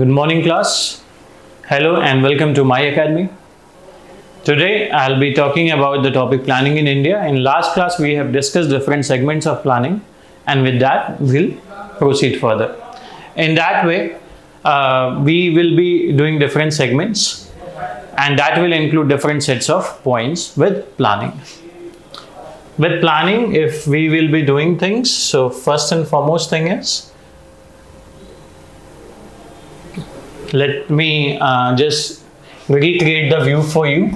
Good morning, class. Hello and welcome to my academy. Today I'll be talking about the topic planning in India. In last class we have discussed different segments of planning, and with that we'll proceed further. In that way, we will be doing different segments, and that will include different sets of points with planning. With planning, if we will be doing things, so first and foremost thing is, let me just recreate the view for you.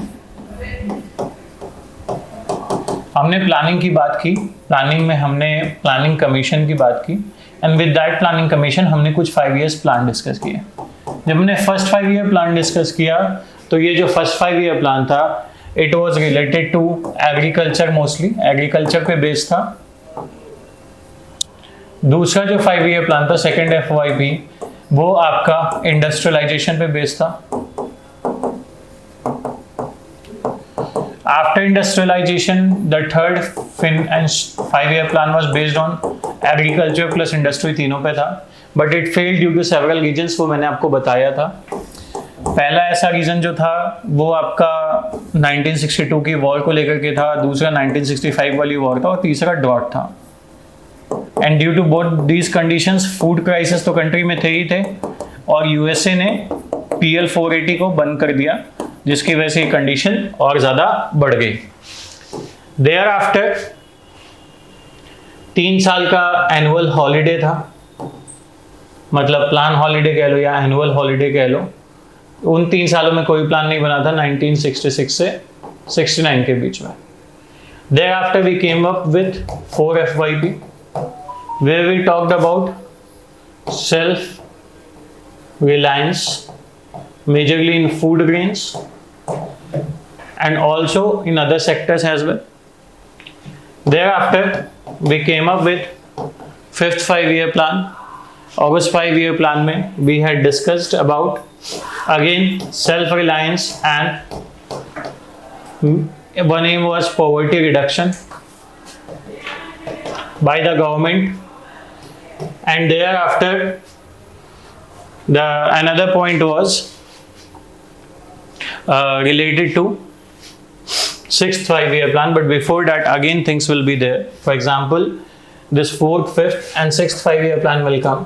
हमने planning की बात की, planning में हमने planning commission की बात की, and with that planning commission हमने कुछ 5 years प्लान डिस्कस किए. जब हमने फर्स्ट 5 year प्लान डिस्कस किया, तो ये जो फर्स्ट 5 year प्लान था, it was related to agriculture, mostly agriculture पे बेस्ड था. दूसरा जो 5 year प्लान था, सेकेंड FYP, वो आपका इंडस्ट्रियलाइजेशन पे बेस्ड था. After industrialization, the third fin and 5 year plan was based on agriculture plus industry, तीनों पे था, but it failed due to several reasons. वो मैंने आपको बताया था. पहला ऐसा रीजन जो था वो आपका 1962 की वॉर को लेकर के था, दूसरा 1965 वाली वॉर था, और तीसरा ड्रॉट था. And due to both these conditions, food crisis तो कंट्री में थे ही थे, और यूएसए ने PL 480 को बंद कर दिया, जिसकी वजह से कंडीशन और ज्यादा बढ़ गई. देयर आफ्टर 3 साल का एनुअल हॉलीडे था, मतलब प्लान हॉलीडे कह लो या एनुअल हॉलीडे कह लो. उन 3 सालों में कोई प्लान नहीं बना था 1966 से 69 के बीच में. Thereafter we came up with 4 FYP, where we talked about self-reliance, majorly in food grains, and also in other sectors as well. Thereafter, we came up with 5th 5 year plan. August 5 year plan में we had discussed about again self-reliance, and one aim was poverty reduction by the government. And thereafter, another point was related to 6th 5 year plan, but before that again things will be there. For example, this 4th, 5th and 6th 5 year plan will come,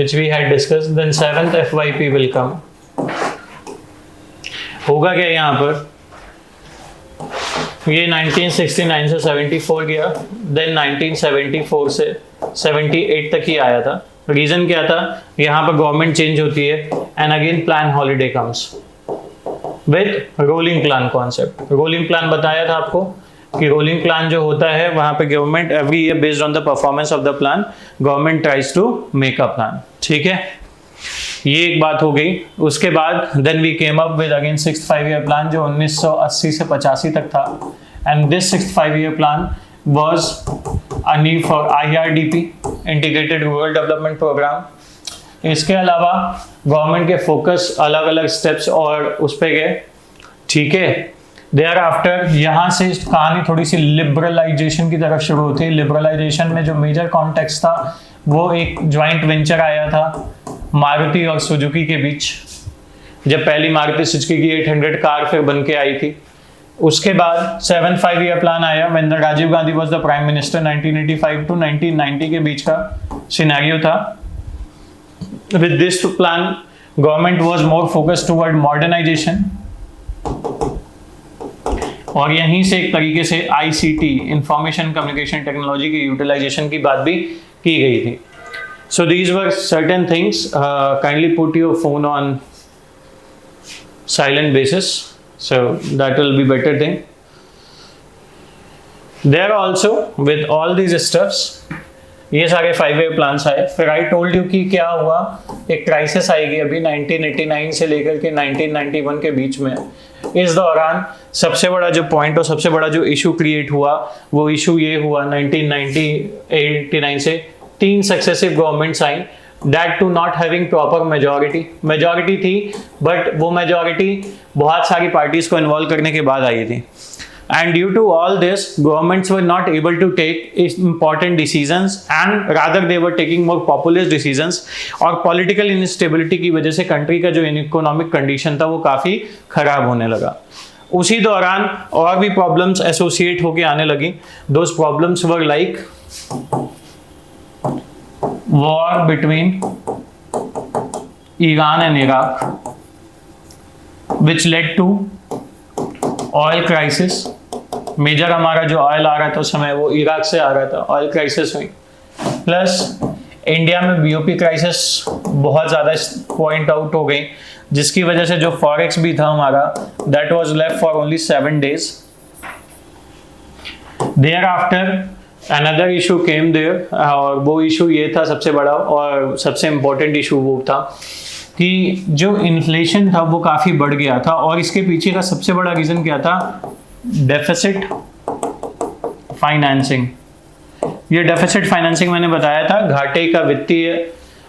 which we had discussed. Then 7th FYP will come. होगा क्या यहाँ पर, ये 1969 से 74 गया, then 1974 से 78 तक ही आया था. रीजन क्या था, यहाँ पर गवर्नमेंट चेंज होती है, and again plan holiday comes with rolling plan concept. Rolling plan बताया था आपको कि रोलिंग प्लान जो होता है, वहाँ पे government every year based on the performance of the plan, government tries to make a plan. ठीक है, ये एक बात हो गई. उसके बाद then we came up with again 6th 5 year plan, जो 1980 से 85 तक था, and this 6th 5 year plan was a need for IRDP, Integrated Rural Development Program. इसके अलावा गवर्नमेंट के फोकस अलग अलग स्टेप्स और उस पे गए. ठीक है, देयर आफ्टर यहाँ से कहानी थोड़ी सी लिबरलाइजेशन की तरफ शुरू होती है. लिबरलाइजेशन में जो मेजर कॉन्टेक्स्ट था, वो एक ज्वाइंट वेंचर आया था मारुति और सुजुकी के बीच. जब पहली मारुति सुजुकी की 800 कार फिर बन के आई थी. उसके बाद 7th 5 year प्लान आया when Rajiv Gandhi was the prime minister. 1985 to 1990 के बीच का सिनेरियो था. With this plan, government was more focused toward modernisation, और यहीं से एक तरीके से ICT, इंफॉर्मेशन कम्युनिकेशन टेक्नोलॉजी की यूटिलाइजेशन की बात भी की गई थी. So these were certain things. Kindly put your phone on silent basis, so that will be better thing. There also with all these stuffs, ये सारे 5 year plans आए. फिर I told you कि क्या हुआ, एक क्राइसिस आएगी अभी 1989 से लेकर के 1991 के बीच में. इस दौरान सबसे बड़ा जो पॉइंट और सबसे बड़ा जो इशू क्रिएट हुआ, वो इशू ये हुआ 1989 से 3 सक्सेसिव गवर्नमेंट्स आई, that too not having proper majority थी, बट वो मेजॉरिटी बहुत सारी पार्टीज को इन्वॉल्व करने के बाद आई थी. and due to all this governments were not able to take important decisions and rather they were taking more populist decisions, और political instability की वजह से कंट्री का जो इकोनॉमिक कंडीशन था वो काफ़ी खराब होने लगा। उसी दौरान और भी प्रॉब्लम्स एसोसिएट होके आने लगी। Those problems were like war between Iran and Iraq which led to oil crisis. Major हमारा जो ऑयल आ रहा था उस समय वो इराक से आ रहा था, ऑयल क्राइसिस हुई। प्लस इंडिया में बीओपी क्राइसिस बहुत ज़्यादा पॉइंट आउट हो गई, जिसकी वजह से जो फॉरेक्स भी था हमारा that was left for only 7 days। Thereafter another issue came there, और वो इशू ये था सबसे बड़ा और सबसे इम्पोर्टेंट इशू वो था कि जो इन्फ्लेशन था वो काफ़ी बढ़ गया था, और इसके पीछे का सबसे बड़ा रीज़न क्या था? Deficit financing. ये डेफिसिट फाइनेंसिंग मैंने बताया था घाटे का वित्तीय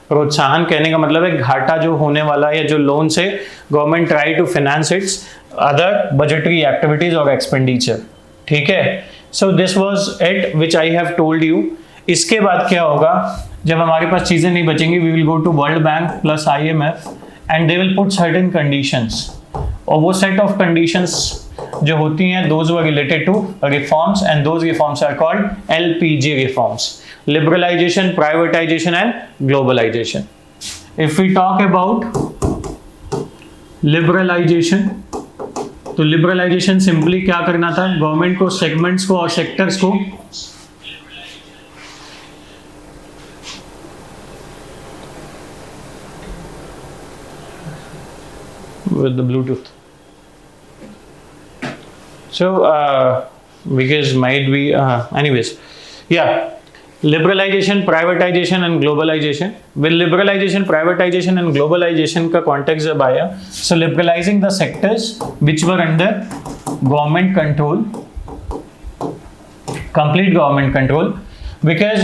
प्रोत्साहन। कहने का मतलब है घाटा जो होने वाला है, जो लोन से government try to finance its other budgetary activities और एक्सपेंडिचर। ठीक है, so this was it which I have told you. इसके बाद क्या होगा? जब हमारे पास चीज़ें नहीं बचेंगी, we will go to World Bank plus IMF and they will put certain conditions, और वो सेट ऑफ कंडीशंस जो होती हैं those were related to reforms, and those reforms are called LPG reforms, liberalisation, privatisation and globalisation. If we talk about liberalisation, तो liberalisation simply क्या करना था? Government को सेगमेंट्स को और सेक्टर्स को with the Bluetooth. So because might be anyways, yeah, liberalization, privatization and globalization. With liberalization, privatization and globalization का context जब आया, so liberalizing the sectors which were under government control, complete government control, because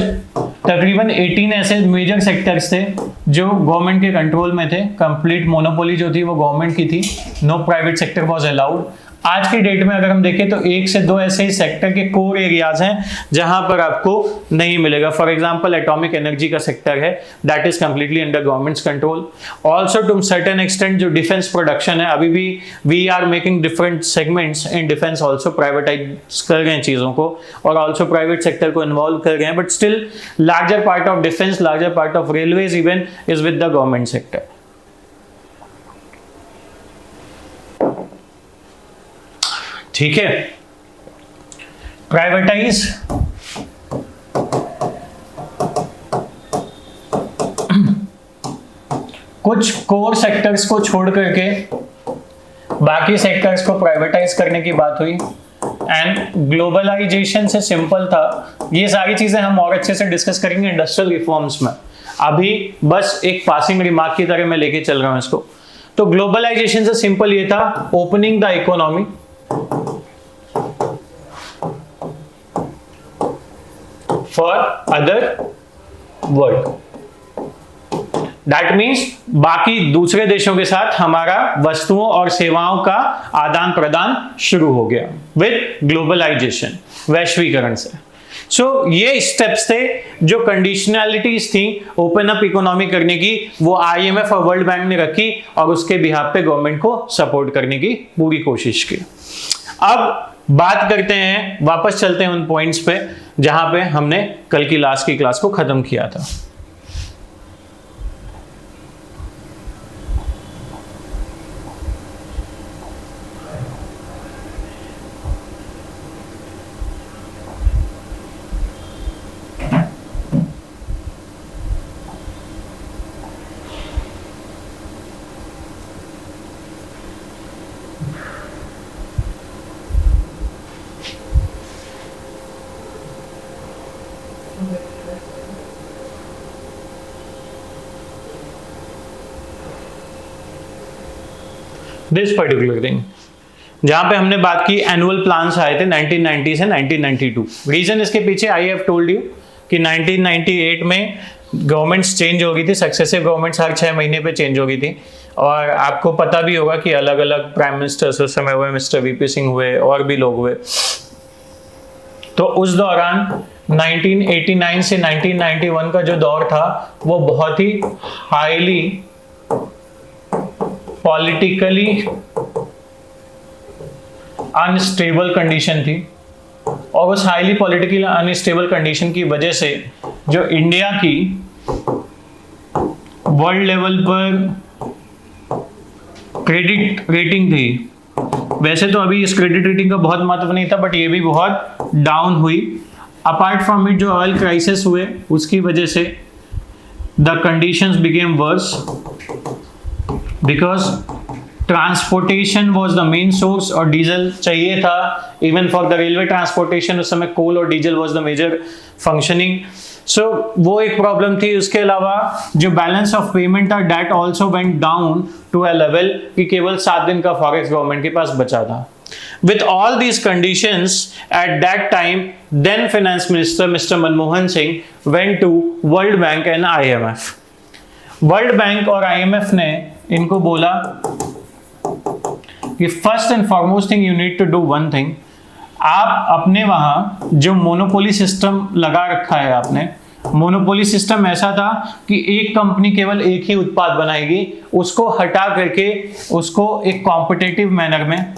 तकरीबन 18 ऐसे major sectors थे जो government के control में थे। कंप्लीट मोनोपोली जो थी वो गवर्नमेंट की थी, no private sector was allowed. आज की डेट में अगर हम देखें तो 1 से 2 ऐसे ही सेक्टर के कोर एरियाज हैं जहां पर आपको नहीं मिलेगा। फॉर एग्जांपल एटॉमिक एनर्जी का सेक्टर है, that is completely under government's control. Also to certain extent जो डिफेंस प्रोडक्शन है, अभी भी we are making different segments in defence, also privatise कर रहे हैं चीज़ों को और ऑल्सो प्राइवेट सेक्टर को इन्वॉल्व कर रहे हैं, but still larger part of defence, larger part of railways even is with the government sector. ठीक है, प्राइवेटाइज कुछ कोर सेक्टर्स को छोड़ करके बाकी सेक्टर्स को प्राइवेटाइज करने की बात हुई। एंड ग्लोबलाइजेशन से सिंपल था, ये सारी चीजें हम और अच्छे से डिस्कस करेंगे इंडस्ट्रियल रिफॉर्म्स में। अभी बस एक पासिंग रिमार्क की तरह मैं लेके चल रहा हूं इसको। तो ग्लोबलाइजेशन से सिंपल ये था, opening the economy for other world. That means बाकी दूसरे देशों के साथ हमारा वस्तुओं और सेवाओं का आदान प्रदान शुरू हो गया विद ग्लोबलाइजेशन, वैश्वीकरण से। ये स्टेप्स थे जो कंडीशनैलिटीज थी ओपन अप इकोनॉमी करने की, वो IMF और वर्ल्ड बैंक ने रखी और उसके बिहाफ पे गवर्नमेंट को सपोर्ट करने की पूरी कोशिश की। अब बात करते हैं, वापस चलते हैं उन पॉइंट्स पे जहां पे हमने कल की लास्ट की क्लास को खत्म किया था। दिस पर्टिकुलर थिंग जहां पे हमने बात की एनुअल प्लान्स आए थे 1990 से 1992। रीजन इसके पीछे आई हैव टोल्ड यू कि 1998 में गवर्नमेंट्स चेंज हो गई थी, सक्सेसिव गवर्नमेंट्स हर 6 महीने पे चेंज हो गई थी। और आपको पता भी होगा कि अलग अलग प्राइम मिनिस्टर्स उस समय हुए, मिस्टर वीपी सिंह हुए और भी लोग हुए। तो उस दौरान 1989 से 1991 का जो दौर था वो बहुत ही हाईली पॉलिटिकली अनस्टेबल कंडीशन थी, और उस हाईली पॉलिटिकली अनस्टेबल कंडीशन की वजह से जो इंडिया की वर्ल्ड लेवल पर क्रेडिट रेटिंग थी, वैसे तो अभी इस क्रेडिट रेटिंग का बहुत महत्व नहीं था, बट ये भी बहुत डाउन हुई। अपार्ट फ्रॉम इट जो ऑयल क्राइसिस हुए उसकी वजह से the conditions became worse because transportation was the main source, और डीजल चाहिए था even for the railway transportation. उस समय कोल और diesel was the major functioning. So वो एक प्रॉब्लम थी। उसके अलावा जो बैलेंस ऑफ पेमेंट था debt also went down to a level कि केवल 7 दिन का फॉरेक्स गवर्नमेंट के पास बचा था। With all these conditions at that time, then finance minister Mr. Manmohan Singh went to World Bank and IMF. World Bank और IMF ने इनको बोला कि first and foremost thing you need to do one thing. आप अपने वहाँ जो monopoly system लगा रखा है आपने, मोनोपोली सिस्टम ऐसा था कि एक कंपनी केवल एक ही उत्पाद बनाएगी, उसको हटा करके उसको एक कॉम्पिटिटिव मैनर में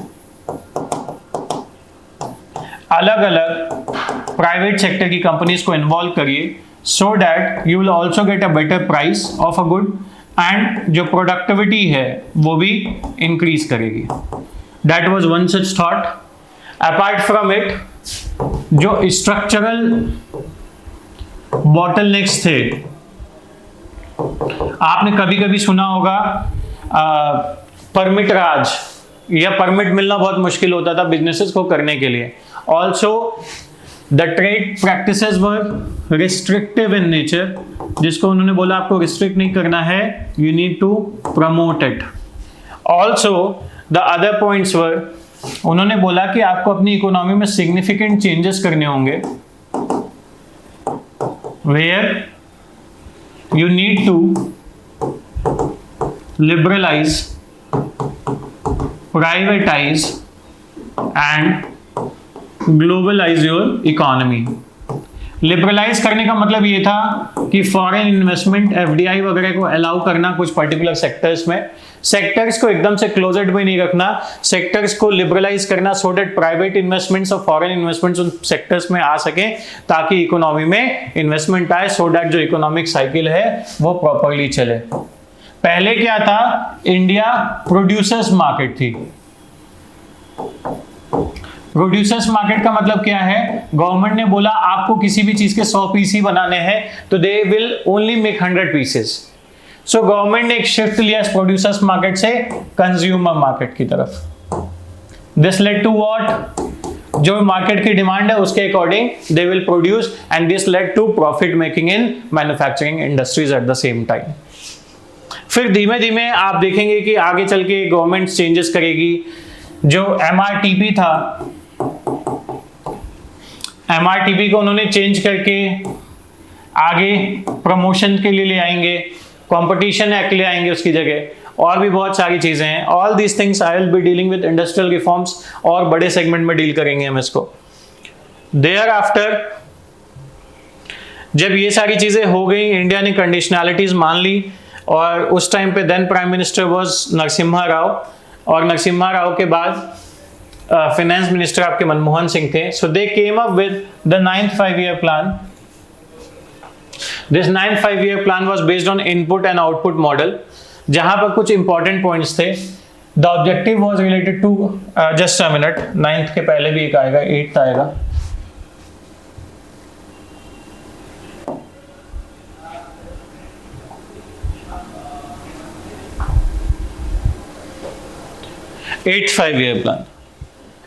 अलग अलग प्राइवेट सेक्टर की कंपनीज को इन्वॉल्व करिए, so that you will also get a better price of a good, and जो प्रोडक्टिविटी है वो भी इंक्रीज करेगी। That was one such thought. Apart from it जो स्ट्रक्चरल बॉटलनेक्स थे, आपने कभी कभी सुना होगा परमिट राज, या परमिट मिलना बहुत मुश्किल होता था बिजनेसेस को करने के लिए। Also the trade practices were restrictive in nature, जिसको उन्होंने बोला आपको रिस्ट्रिक्ट नहीं करना है, you need to promote it. Also the other points were, उन्होंने बोला कि आपको अपनी इकोनॉमी में सिग्निफिकेंट चेंजेस करने होंगे, where you need to liberalise, privatise and globalise your economy. Liberalise करने का मतलब ये था कि फॉरेन इन्वेस्टमेंट एफडीआई वगैरह को अलाउ करना कुछ पर्टिकुलर सेक्टर्स में, सेक्टर्स को एकदम से क्लोजेड में नहीं रखना, सेक्टर्स को लिबरलाइज करना सो दैट प्राइवेट इन्वेस्टमेंट्स और फॉरेन इन्वेस्टमेंट्स उन सेक्टर्स में आ सके, ताकि इकोनॉमी में इन्वेस्टमेंट आए, सो दैट जो इकोनॉमिक साइकिल है वो प्रॉपरली चले। पहले क्या था, इंडिया प्रोड्यूसर्स मार्केट थी। प्रोड्यूसर्स मार्केट का मतलब क्या है, गवर्नमेंट ने बोला आपको किसी भी चीज के 100 पीस ही बनाने हैं तो they will only make 100 pieces. So government ने एक शिफ्ट लिया इस प्रोड्यूसर्स मार्केट से कंज्यूमर मार्केट की तरफ। दिस लेड टू व्हाट, जो मार्केट की डिमांड है उसके according they will produce, and this led to profit making in manufacturing industries at the same time. फिर धीमे धीमे आप देखेंगे कि आगे चल के गवर्नमेंट चेंजेस करेगी। जो एमआरटीपी था, एमआरटीपी को उन्होंने चेंज करके आगे प्रमोशन के लिए ले आएंगे, कंपटीशन एक्ट ले आएंगे उसकी जगह, और भी बहुत सारी चीजें हैं। All these things I will be dealing with industrial reforms, और बड़े सेगमेंट में डील करेंगे हम इसको। देयर आफ्टर जब ये सारी चीजें हो गई, इंडिया ने कंडीशनैलिटीज मान ली, और उस टाइम पे then prime minister was Narasimha Rao, और नरसिम्हा राव के बाद फाइनेंस मिनिस्टर आपके मनमोहन सिंह थे। So they came up with the 9th 5-year plan. This 9th 5-year plan was based on input and output model, जहां पर कुछ इंपॉर्टेंट पॉइंट्स थे। The objective was related to, just a minute, 9th के पहले भी एक आएगा, 8th आएगा। Eighth 5-year plan.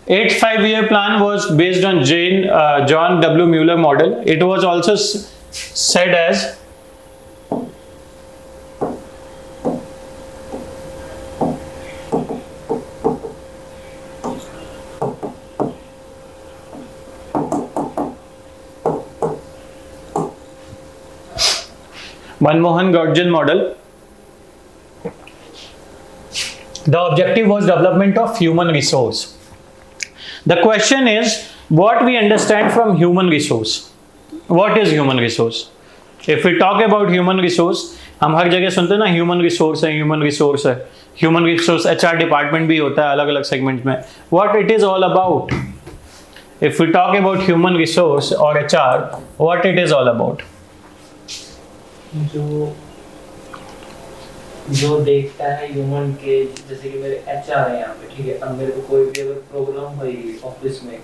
8th 5-year plan was based on John W. Mueller model. It was also said as Manmohan-Gurdjieff model. The objective was development of human resource. The question is, what we understand from human resource? What is human resource? If we talk about human resource, हम हर जगह सुनते हैं ना, human resource है, human resource है, human resource HR department भी होता है अलग अलग सेगमेंट में. What it is all about? If we talk about human resource और HR, what it is all about? जो देखता है ह्यूमन के, जैसे कि मेरे एचआर है यहाँ पे, ठीक है, अब मेरे को कोई भी अगर प्रॉब्लम हुई ऑफिस में,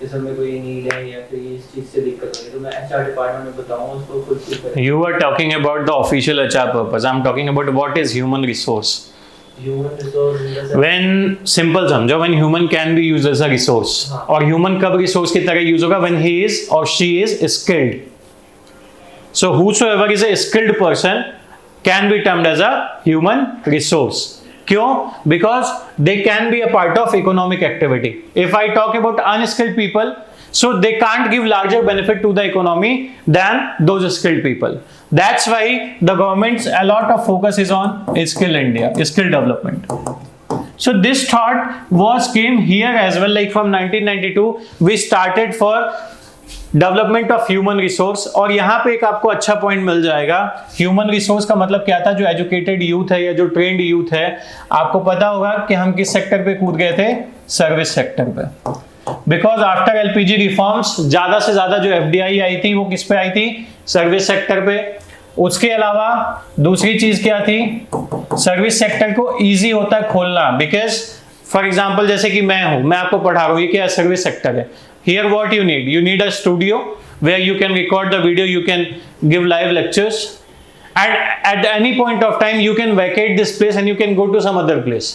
जैसे मेरे को ये नीड है या फिर इस चीज से दिक्कत हो रही है, तो मैं एचआर डिपार्टमेंट में बताऊंगा उसको खुद से करें. You are talking about the official HR purpose. I'm talking about what is human resource. Human resource in the sense, When simple समझो, when human can be used as a resource. हाँ. और human कब resource की तरह use होगा? When he is or she is skilled. So whosoever is a skilled person can be termed as a human resource. क्यों? Because they can be a part of economic activity. If I talk about unskilled people, so they can't give larger benefit to the economy than those skilled people. That's why the government's a lot of focus is on skill India, skill development. So this thought came here as well. Like from 1992, we started for development of human resource. और यहाँ पे एक आपको अच्छा point मिल जाएगा. Human resource का मतलब क्या था? जो एजुकेटेड यूथ है या जो ट्रेंड यूथ है, आपको पता होगा कि हम किस सेक्टर पे कूद गए थे? सर्विस सेक्टर पे. बिकॉज आफ्टर एलपीजी रिफॉर्म्स ज्यादा से ज्यादा जो एफडीआई आई थी वो किस पे आई थी? सर्विस सेक्टर पे. उसके अलावा दूसरी चीज क्या थी? सर्विस सेक्टर को ईजी होता है खोलना. बिकॉज फॉर एग्जाम्पल जैसे कि मैं हूं, मैं आपको पढ़ा रहा हूं, ये क्या सर्विस सेक्टर है. Here what you need? You need a studio where you can record the video, you can give live lectures, and at any point of time you can vacate this place and you can go to some other place.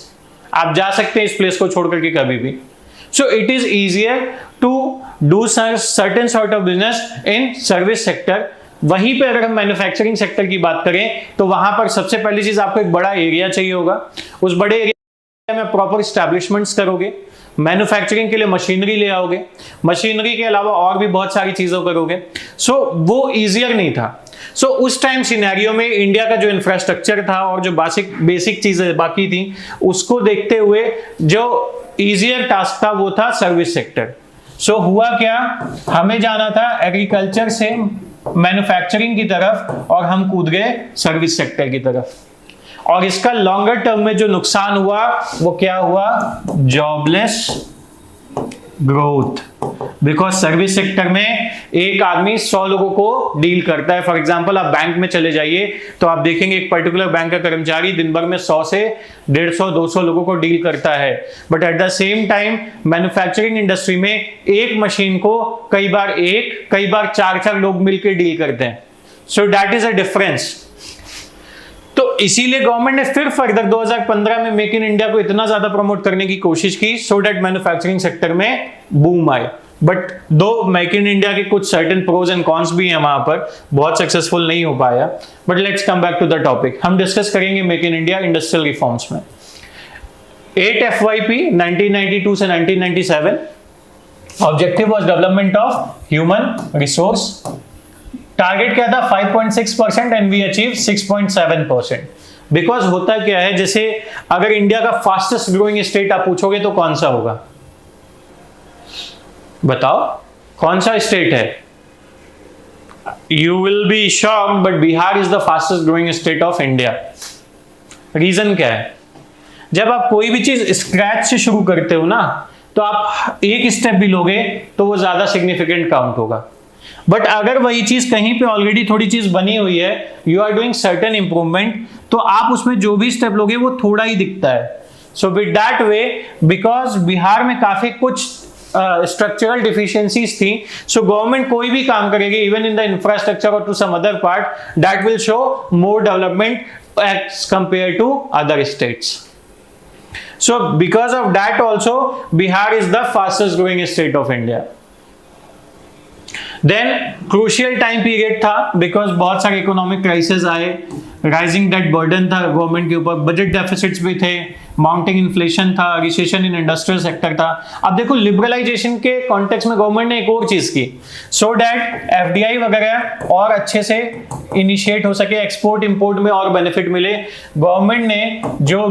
आप जा सकते हैं इस place को छोड़ करके कभी भी. So it is easier to do certain sort of business in service sector. वहीं पे अगर हम मैन्युफैक्चरिंग सेक्टर की बात करें तो वहां पर सबसे पहली चीज आपको एक बड़ा एरिया चाहिए होगा. उस बड़े एरिया में प्रॉपर स्टैब्लिशमेंट्स करोगे, मैन्युफैक्चरिंग के लिए मशीनरी ले आओगे, मशीनरी के अलावा और भी बहुत सारी चीजों करोगे. सो वो इजियर नहीं था. सो उस टाइम सिनेरियो में इंडिया का जो इंफ्रास्ट्रक्चर था और जो बेसिक चीजें बाकी थी, उसको देखते हुए जो इजियर टास्क था वो था सर्विस सेक्टर. सो हुआ क्या? हमें जाना था एग्रीकल्चर से मैन्युफैक्चरिंग की तरफ और हम कूद गए सर्विस सेक्टर की तरफ. और इसका लॉन्गर टर्म में जो नुकसान हुआ वो क्या हुआ? Jobless growth. Because service sector में एक आदमी 100 लोगों को डील करता है. फॉर एग्जांपल आप बैंक में चले जाइए तो आप देखेंगे एक पर्टिकुलर बैंक का कर्मचारी दिन भर में 100 से 150-200 लोगों को डील करता है. But at the same time manufacturing industry में एक मशीन को कई बार 4 लोग मिलकर डील करते हैं. So that is a difference. तो इसीलिए गवर्नमेंट ने फिर फर्दर 2015 में मेक इन इंडिया को इतना ज्यादा प्रमोट करने की कोशिश की सो दैट मैन्युफैक्चरिंग सेक्टर में बूम आए. बट दो मेक इन इंडिया के कुछ सर्टेन प्रोज एंड कॉन्स भी हैं, वहां पर बहुत सक्सेसफुल नहीं हो पाया. But let's come back to the topic. हम डिस्कस करेंगे make in India industrial reforms में. 8 FYP 1992 से 1997. Objective was development of human resource. Target क्या था? 5.6% एंड वी अचीव 6.7%. बिकॉज होता क्या है, जैसे अगर इंडिया का फास्टेस्ट ग्रोइंग स्टेट आप पूछोगे तो कौन सा होगा? बताओ कौन सा स्टेट है? You will be shocked but Bihar is the fastest growing state of India. Reason क्या है? जब आप कोई भी चीज स्क्रैच से शुरू करते हो ना, तो आप एक स्टेप भी लोगे तो वो ज्यादा सिग्निफिकेंट काउंट होगा. बट अगर वही चीज कहीं पे ऑलरेडी थोड़ी चीज बनी हुई है, you are doing certain improvement, तो आप उसमें जो भी स्टेप लोगे वो थोड़ा ही दिखता है. So with that way, because Bihar में काफी कुछ स्ट्रक्चरल डिफिशियंसीज थी, सो गवर्नमेंट कोई भी काम करेगी इवन इन द इंफ्रास्ट्रक्चर और to some other part, that will show more development as compare to other states. So because of that also Bihar is the fastest growing state of India. Then crucial time period था because बहुत सारे economic crisis आए, rising date burden था government के ऊपर, budget deficits भी थे, mounting inflation था, रिसेशन इन इंडस्ट्रियल सेक्टर था. अब देखो लिबरलाइजेशन के कॉन्टेक्स्ट में गवर्नमेंट ने एक और चीज की, सो दैट एफडीआई वगैरह और अच्छे से इनिशिएट हो सके, एक्सपोर्ट इंपोर्ट में और बेनिफिट मिले. गवर्नमेंट ने जो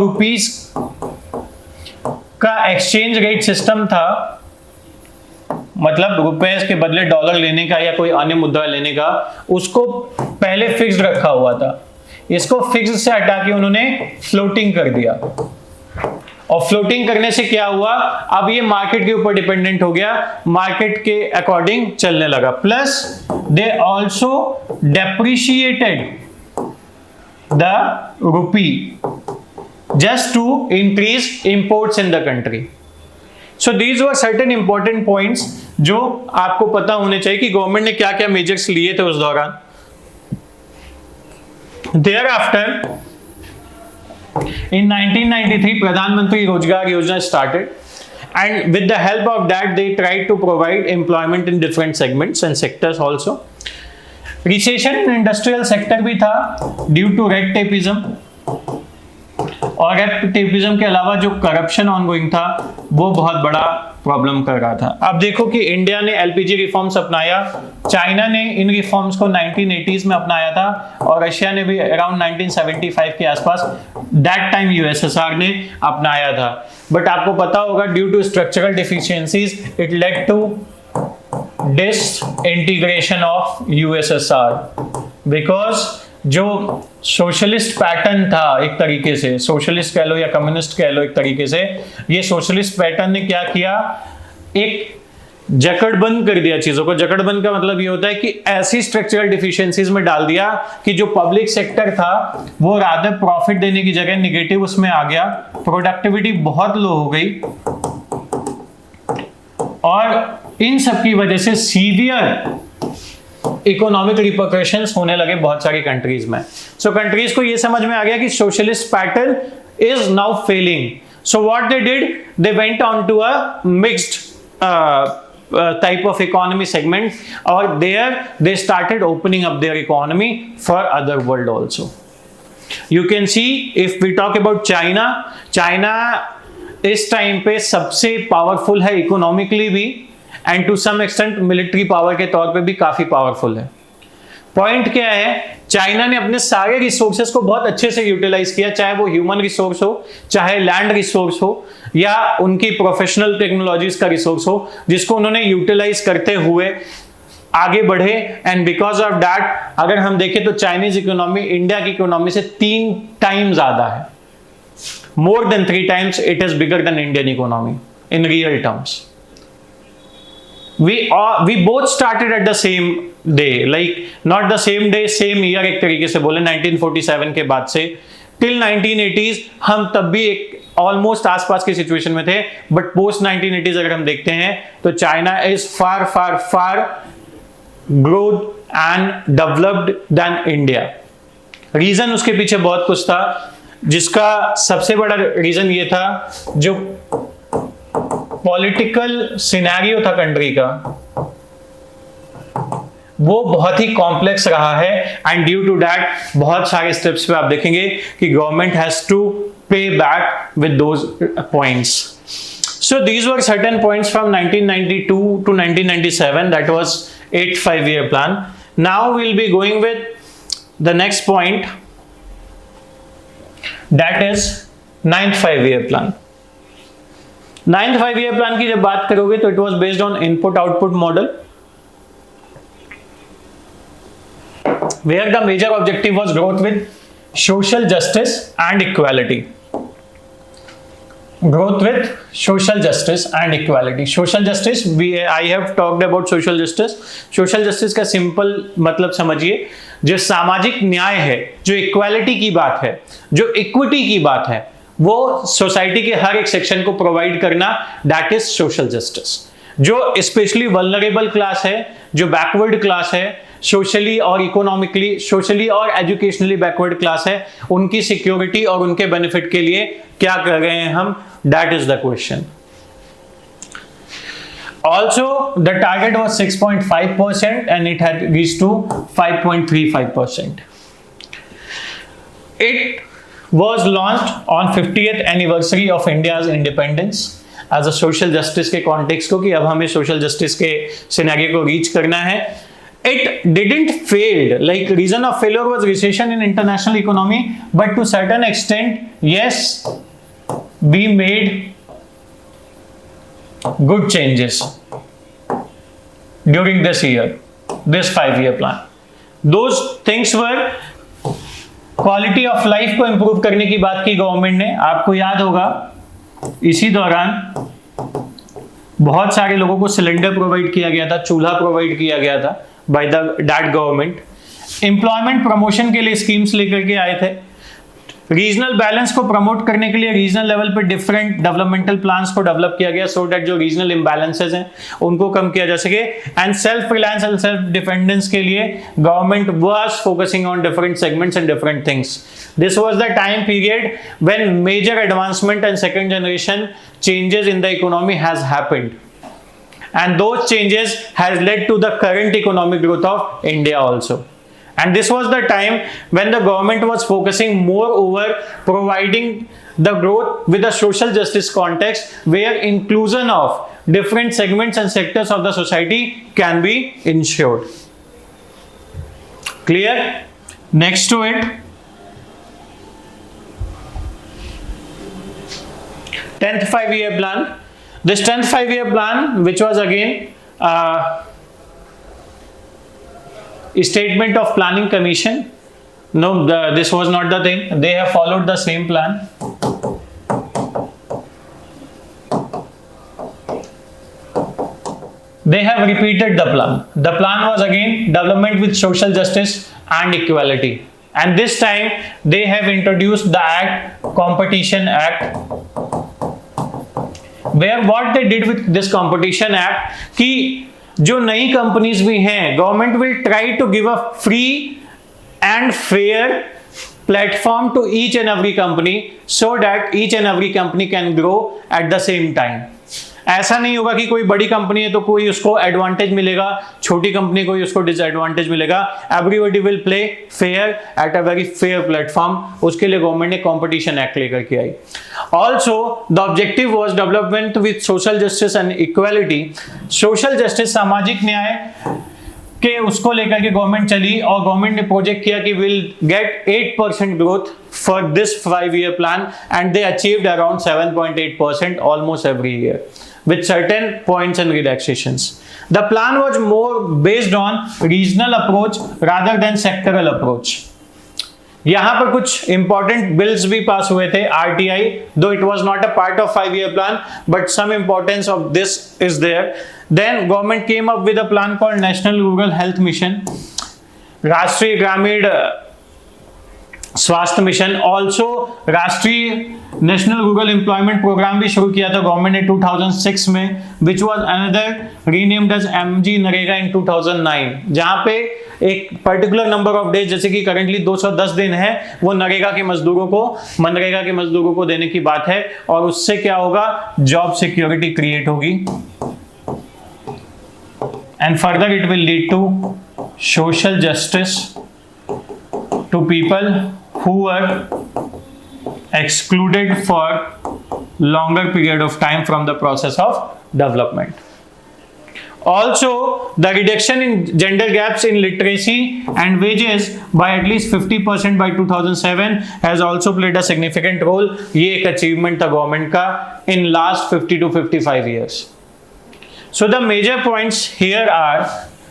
का एक्सचेंज रेट सिस्टम था, मतलब रुपए के बदले डॉलर लेने का या कोई अन्य मुद्रा लेने का, उसको पहले फिक्स्ड रखा हुआ था। इसको फिक्स्ड से हटा के उन्होंने फ्लोटिंग कर दिया, और फ्लोटिंग करने से क्या हुआ, अब ये मार्केट के ऊपर डिपेंडेंट हो गया, मार्केट के अकॉर्डिंग चलने लगा। Plus they also depreciated the rupee just to increase imports in the country. So these were certain important points जो आपको पता होने चाहिए कि गवर्नमेंट ने क्या क्या मेजर्स लिए थे उस दौरान। Thereafter, in 1993 प्रधानमंत्री रोजगार योजना started, and with the help of that they tried to provide employment in different segments and sectors also. Recession in industrial sector भी था due to red tapeism, और रेड टेपिज्म के अलावा जो करप्शन ऑनगोइंग था वो बहुत बड़ा प्रॉब्लम कर रहा था। अब देखो कि इंडिया ने एलपीजी रिफॉर्म्स अपनाया, चाइना ने इन रिफॉर्म्स को 1980s में अपनाया था, और रशिया ने भी अराउंड 1975 के आसपास दैट टाइम यूएसएसआर ने अपनाया था। बट आपको पता होगा due to structural deficiencies it led to disintegration of USSR, because जो सोशलिस्ट पैटर्न था, एक तरीके से सोशलिस्ट कह लो या कम्युनिस्ट कह लो, एक तरीके से ये सोशलिस्ट पैटर्न ने क्या किया, एक जकड़बंद कर दिया चीजों को। जकड़बंद का मतलब ये होता है कि ऐसी स्ट्रक्चरल डिफिशियंसीज में डाल दिया कि जो पब्लिक सेक्टर था वो रादर प्रॉफिट देने की जगह निगेटिव उसमें आ गया, प्रोडक्टिविटी बहुत लो हो गई, और इन सब की वजह से सीवियर इकोनॉमिक रिपरकशंस होने लगे बहुत सारी कंट्रीज में। सो कंट्रीज को ये समझ में आ गया कि socialist pattern is now failing. So what they did, they went on to a mixed type of economy segment, or there they started opening up their economy for other world also. You can see if we talk about China इस time पे सबसे powerful है economically भी, and to some extent military power के तौर पे भी काफी पावरफुल है। पॉइंट क्या है, चाइना ने अपने सारे रिसोर्सेज को बहुत अच्छे से यूटिलाइज किया, चाहे वो ह्यूमन रिसोर्स हो, चाहे लैंड रिसोर्स हो, या उनकी प्रोफेशनल टेक्नोलॉजीज का रिसोर्स हो, जिसको उन्होंने यूटिलाइज करते हुए आगे बढ़े। एंड बिकॉज ऑफ दैट अगर हम देखें तो चाइनीज इकोनॉमी इंडिया की इकोनॉमी से 3 टाइम ज्यादा है, more than 3 times it is bigger than Indian economy in real terms. We both started at the same day, like not the same day, same year, एक तरीके से बोले 1947 के बाद से till 1980s हम तब भी एक ऑलमोस्ट आसपास की सिचुएशन में थे, बट पोस्ट 1980s अगर हम देखते हैं तो China is far growth and developed than India. Reason उसके पीछे बहुत कुछ था, जिसका सबसे बड़ा रीजन ये था जो पॉलिटिकल सिनेरियो था कंट्री का, वो बहुत ही कॉम्प्लेक्स रहा है, एंड ड्यू टू दैट बहुत सारे स्टेप्स पे आप देखेंगे कि गवर्नमेंट हैज टू पे back with those points. So these were certain points from 1992 to 1997, that was 8 5-year plan. Now we'll be going with the next point, that is 9th 5-year plan. 9th 5-year plan की जब बात करोगे तो it was based on input output model, where the major objective was growth with social justice and equality. Growth with social justice and equality. Social justice, I have talked about social justice. Social justice का simple मतलब समझिए, जो सामाजिक न्याय है, जो equality की बात है, जो इक्विटी की बात है, वो सोसाइटी के हर एक सेक्शन को प्रोवाइड करना, दैट इज सोशल जस्टिस। जो स्पेशली वल्नरेबल क्लास है, जो बैकवर्ड क्लास है, सोशली और इकोनॉमिकली, सोशली और एजुकेशनली बैकवर्ड क्लास है, उनकी सिक्योरिटी और उनके बेनिफिट के लिए क्या कर रहे हैं हम, that is the question. Also, the target was 6.5% and it had reached to 5.35%. It was launched on 50th anniversary of India's independence as a social justice के context को, कि अब हमें social justice के सिनेरियो को रीच करना है। It didn't fail, like reason of failure was recession in international economy, but to certain extent, yes, we made good changes during this year, this 5-year plan. Those things were quality of life को improve करने की बात की government ने. आपको याद होगा इसी दौरान बहुत सारे लोगों को सिलेंडर प्रोवाइड किया गया था, चूल्हा प्रोवाइड किया गया था by the that government. Employment promotion के लिए स्कीम्स लेकर के आए थे. रीजनल बैलेंस को प्रमोट करने के लिए रीजनल लेवल पे डिफरेंट डेवलपमेंटल प्लान्स को डेवलप किया गया सो दैट जो रीजनल इम्बैलेंसेस हैं उनको कम किया जा सके. And self reliance and self dependence के लिए government was focusing on different segments and different things. This was the time period when major advancement and second generation changes in the economy has happened, and those changes has led to the current economic growth of India also. And this was the time when the government was focusing more over providing the growth with a social justice context where inclusion of different segments and sectors of the society can be ensured. Clear? Next to it, 10th 5-year plan. This 10th 5-year plan, which was again a statement of planning commission. No, this was not the thing. They have followed the same plan. They have repeated the plan. The plan was again development with social justice and equality. And this time they have introduced the act, Competition Act, where what they did with this Competition Act कि जो नई companies भी हैं government will try to give a free and fair platform to each and every company so that each and every company can grow at the same time. ऐसा नहीं होगा कि कोई बड़ी कंपनी है तो कोई उसको एडवांटेज मिलेगा, छोटी कंपनी को उसको डिसएडवांटेज मिलेगा. Everybody will play fair at a very fair platform. उसके लिए गवर्नमेंट ने कॉम्पिटिशन एक्ट लेकर के आई. Also the objective was development with social justice and equality. Social justice, सामाजिक न्याय के उसको लेकर के गवर्नमेंट चली और गवर्नमेंट ने प्रोजेक्ट किया कि will get 8% growth for this 5-year plan and they achieved around 7.8% almost every year with certain points and relaxations. The plan was more based on regional approach rather than sectoral approach. यहाँ पर कुछ important bills भी पास हुए थे. RTI, though it was not a part of 5-year plan, but some importance of this is there. Then government came up with a plan called National Rural Health Mission, राष्ट्रीय ग्रामीण स्वास्थ्य mission. Also राष्ट्रीय national rural employment programme भी शुरू किया था government ने 2006 में, which was another renamed as MG NREGA in 2009, जहां पे एक पर्टिकुलर नंबर ऑफ डेज जैसे कि करंटली 210 दिन है वो नरेगा के मजदूरों को, मनरेगा के मजदूरों को देने की बात है. और उससे क्या होगा, जॉब सिक्योरिटी क्रिएट होगी and further it will lead to social justice to people who were excluded for longer period of time from the process of development. Also, the reduction in gender gaps in literacy and wages by at least 50% by 2007 has also played a significant role. ये एक achievement था government का in last 50 to 55 years. So the major points here are,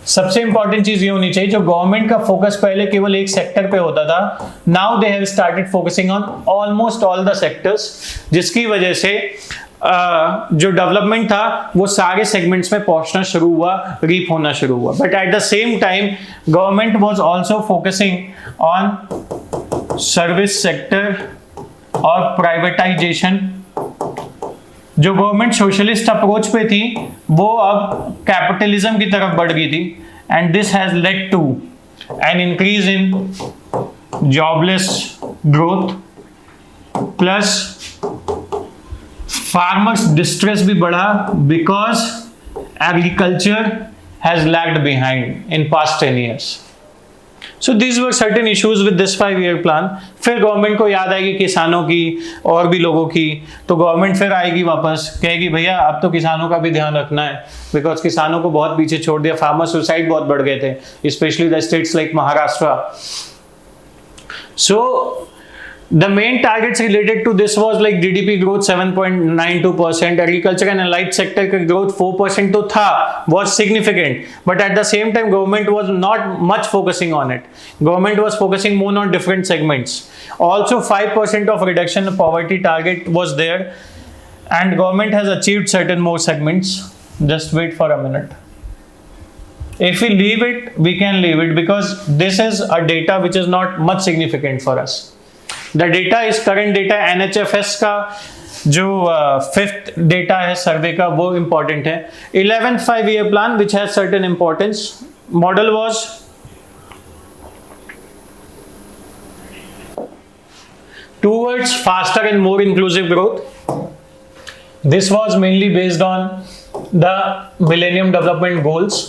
सबसे important चीज ये होनी चाहिए, जो गवर्नमेंट का फोकस पहले केवल एक सेक्टर पे होता था, now they have started focusing on almost all the sectors, जिसकी वजह से जो डेवलपमेंट था वो सारे सेगमेंट्स में पहुंचना शुरू हुआ, रीप होना शुरू हुआ. But at the same time government was also focusing on service sector और प्राइवेटाइजेशन. जो गवर्नमेंट सोशलिस्ट अप्रोच पे थी वो अब कैपिटलिज्म की तरफ बढ़ गई थी and this has led to an increase in jobless growth plus farmers distress भी बढ़ा because agriculture has lagged behind in past 10 years. So these were certain issues with this 5-year plan. फिर government को याद आएगी किसानों की और भी लोगों की, तो गवर्नमेंट फिर आएगी वापस, कहेगी भैया अब तो किसानों का भी ध्यान रखना है, बिकॉज किसानों को बहुत पीछे छोड़ दिया. फार्मर सुसाइड बहुत बढ़ गए थे, specially the states like Maharashtra. So The main targets related to this was like GDP growth 7.92%, agriculture and allied sector का growth 4% तो था, was significant, but at the same time government was not much focusing on it. Government was focusing more on different segments. Also 5% of reduction in poverty target was there, and government has achieved certain more segments. Just wait for a minute. If we leave it, we can leave it because this is a data which is not much significant for us. The data is current data. NHFS का जो fifth data है सर्वे का वो important है. 11th 5-year plan which has certain importance. Model was towards faster and more inclusive growth. This was mainly based on the Millennium Development Goals.